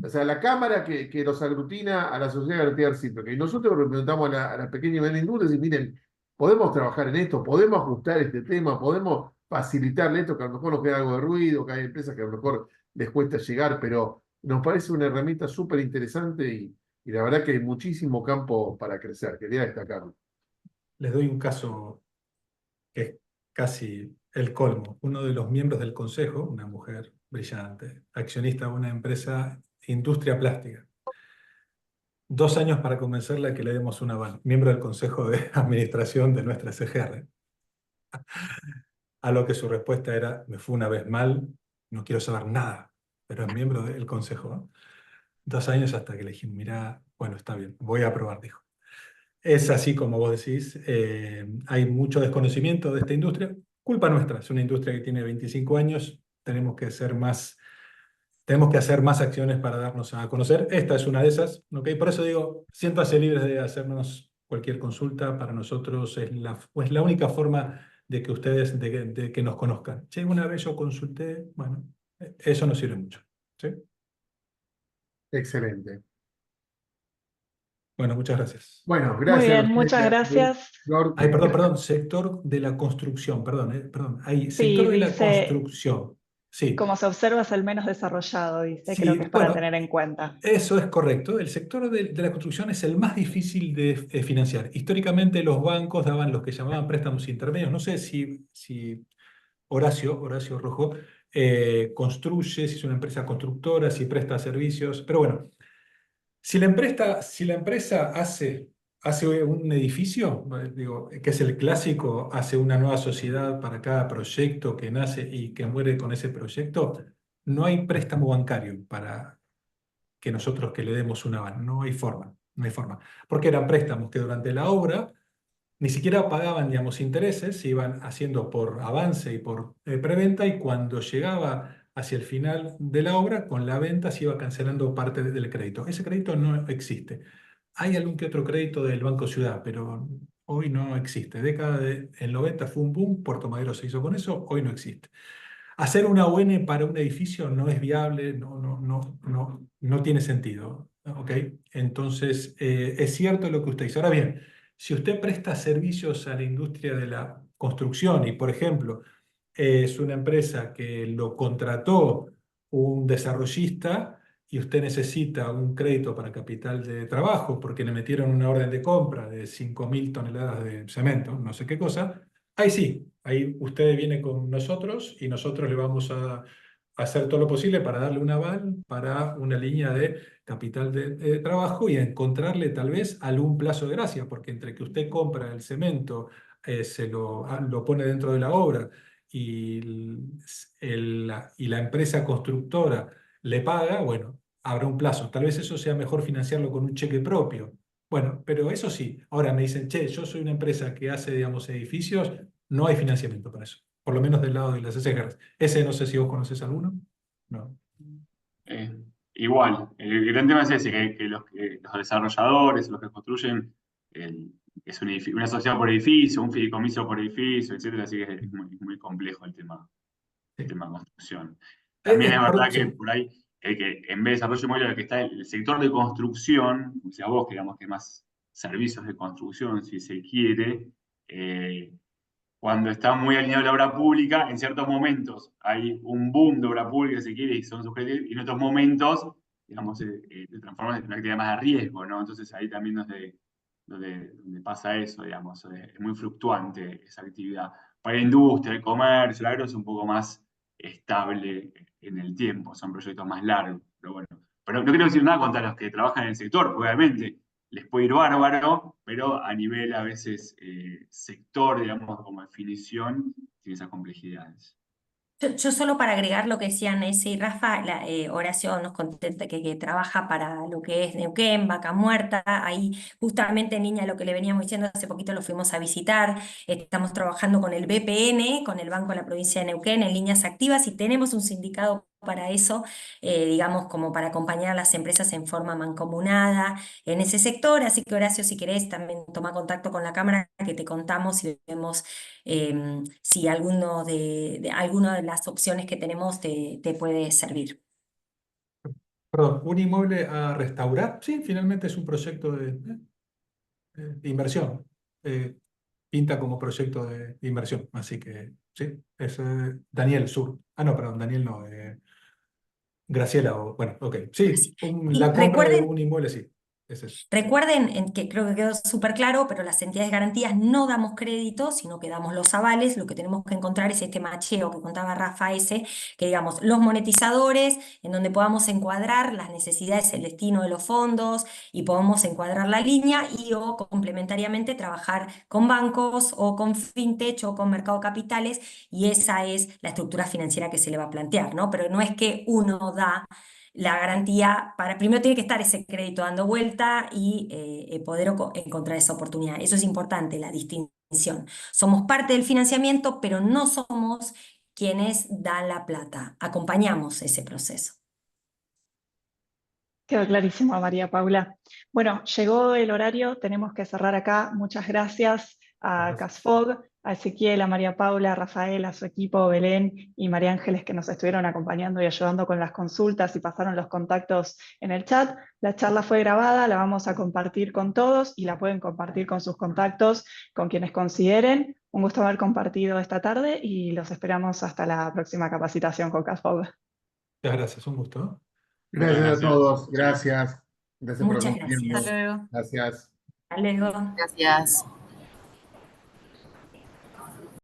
Speaker 2: O sea, la Cámara que los aglutina a la sociedad garantía recíproca. Y nosotros representamos a la pequeña y mediana industria y miren, podemos trabajar en esto, podemos ajustar este tema, podemos facilitarle esto, que a lo mejor nos queda algo de ruido, que hay empresas que a lo mejor les cuesta llegar, pero nos parece una herramienta súper interesante y la verdad que hay muchísimo campo para crecer. Quería destacarlo.
Speaker 5: Les doy un caso que es casi el colmo. Uno de los miembros del consejo, una mujer brillante, accionista de una empresa industria plástica. 2 años para convencerla de que le demos un aval. Miembro del consejo de administración de nuestra SGR. A lo que su respuesta era, me fue una vez mal, no quiero saber nada, pero es miembro del consejo, ¿no? 2 años hasta que le dije, mira, bueno, está bien, voy a aprobar, dijo. Es así como vos decís, hay mucho desconocimiento de esta industria, culpa nuestra, es una industria que tiene 25 años, tenemos que hacer más acciones para darnos a conocer. Esta es una de esas, ¿ok? Por eso digo, siéntanse libres de hacernos cualquier consulta, para nosotros es la única forma de que ustedes, de que nos conozcan. Si una vez yo consulté, bueno, eso nos sirve mucho, ¿sí?
Speaker 2: Excelente.
Speaker 5: Bueno, muchas gracias.
Speaker 2: Bueno,
Speaker 1: Muy
Speaker 2: gracias a
Speaker 1: bien,
Speaker 2: ustedes,
Speaker 1: muchas gracias.
Speaker 5: Ay, perdón, sector de la construcción, perdón. Hay
Speaker 1: Sí,
Speaker 5: sector de la
Speaker 1: dice,
Speaker 5: construcción. Sí,
Speaker 1: como se observa, es el menos desarrollado, dice, creo
Speaker 5: sí,
Speaker 1: que es para
Speaker 5: bueno,
Speaker 1: tener en cuenta.
Speaker 5: eso es correcto. El sector de la construcción es el más difícil de financiar. Históricamente los bancos daban los que llamaban préstamos intermedios. No sé si Horacio Rojo, construye, si es una empresa constructora, si presta servicios, pero bueno. Si la empresa hace un edificio, digo, que es el clásico, hace una nueva sociedad para cada proyecto que nace y que muere con ese proyecto, no hay préstamo bancario para que nosotros que le demos un aval. No hay forma, no hay forma. Porque eran préstamos que durante la obra ni siquiera pagaban, digamos, intereses, se iban haciendo por avance y por preventa, y cuando llegaba hacia el final de la obra, con la venta se iba cancelando parte del crédito. Ese crédito no existe. Hay algún que otro crédito del Banco Ciudad, pero hoy no existe. Década del 90 fue un boom, Puerto Madero se hizo con eso, hoy no existe. Hacer una ON para un edificio no es viable, no tiene sentido, ¿ok? Entonces, es cierto lo que usted dice. Ahora bien, si usted presta servicios a la industria de la construcción y, por ejemplo, es una empresa que lo contrató un desarrollista y usted necesita un crédito para capital de trabajo porque le metieron una orden de compra de 5.000 toneladas de cemento, no sé qué cosa, ahí sí, ahí usted viene con nosotros y nosotros le vamos a hacer todo lo posible para darle un aval para una línea de capital de trabajo y a encontrarle tal vez algún plazo de gracia, porque entre que usted compra el cemento, lo pone dentro de la obra y, y la empresa constructora le paga, bueno, habrá un plazo. Tal vez eso sea mejor financiarlo con un cheque propio. Bueno, pero eso sí, ahora me dicen, che, yo soy una empresa que hace, digamos, edificios, no hay financiamiento para eso, por lo menos del lado de las SGRs. Ese no sé si vos conoces alguno. No.
Speaker 4: Igual, el gran tema es ese, que los desarrolladores, los que construyen, es una sociedad por edificio, un fideicomiso por edificio, etcétera, así que es muy complejo el tema de construcción. También es verdad que
Speaker 5: Sí.
Speaker 4: por ahí, que en vez de desarrollo inmobiliario, que está el sector de construcción, o sea, vos, que digamos que más servicios de construcción, si se quiere, cuando está muy alineado la obra pública, en ciertos momentos hay un boom de obra pública, si quiere, y son subjetivos, y en otros momentos, digamos, se transforma en una actividad más de riesgo, ¿no? Entonces ahí también donde pasa eso, digamos, es muy fluctuante esa actividad. Para la industria, el comercio, el agro es un poco más estable en el tiempo, son proyectos más largos, pero bueno. Pero no quiero decir nada contra los que trabajan en el sector, porque obviamente les puede ir bárbaro, pero a nivel a veces sector, digamos, como definición, tiene esas complejidades.
Speaker 3: Yo solo para agregar lo que decían ese y Rafa, Horacio nos contenta que trabaja para lo que es Neuquén, Vaca Muerta, ahí justamente en línea a lo que le veníamos diciendo, hace poquito lo fuimos a visitar, estamos trabajando con el BPN, con el Banco de la Provincia de Neuquén en líneas activas y tenemos un sindicato para eso, digamos, como para acompañar a las empresas en forma mancomunada en ese sector, así que Horacio, si querés, también toma contacto con la Cámara que te contamos y vemos si alguna de las opciones que tenemos te puede servir.
Speaker 5: Perdón, ¿un inmueble a restaurar? Sí, finalmente es un proyecto de inversión. Pinta como proyecto de inversión, así que sí, es Daniel Sur. Ah, no, perdón, Daniel no. Graciela, bueno, ok. Sí, la
Speaker 3: Y
Speaker 5: compra de
Speaker 3: recuerden
Speaker 5: un inmueble, sí, es eso.
Speaker 3: Recuerden que creo que quedó súper claro, pero las entidades garantías no damos crédito, sino que damos los avales. Lo que tenemos que encontrar es este macheo que contaba Rafa que digamos, los monetizadores, en donde podamos encuadrar las necesidades, el destino de los fondos y podamos encuadrar la línea y o complementariamente trabajar con bancos o con fintech o con mercado capitales y esa es la estructura financiera que se le va a plantear, ¿no? Pero no es que uno da la garantía primero tiene que estar ese crédito dando vuelta y poder encontrar esa oportunidad. Eso es importante, la distinción. Somos parte del financiamiento, pero no somos quienes dan la plata. Acompañamos ese proceso.
Speaker 1: Quedó clarísimo, María Paula. Bueno, llegó el horario, tenemos que cerrar acá. Muchas gracias a
Speaker 5: Gracias.
Speaker 1: Casfog, a Ezequiel, a María Paula, a Rafael, a su equipo, Belén y María Ángeles que nos estuvieron acompañando y ayudando con las consultas y pasaron los contactos en el chat. La charla fue grabada, la vamos a compartir con todos y la pueden compartir con sus contactos, con quienes consideren. Un gusto haber compartido esta tarde y los esperamos hasta la próxima capacitación con Casfog.
Speaker 5: Muchas gracias, un gusto.
Speaker 4: Muchas
Speaker 2: Gracias a
Speaker 4: gracias.
Speaker 2: todos, gracias. Gracias por
Speaker 3: Muchas
Speaker 2: acompañarnos.
Speaker 3: gracias.
Speaker 2: Gracias.
Speaker 3: Hasta luego.
Speaker 6: Gracias.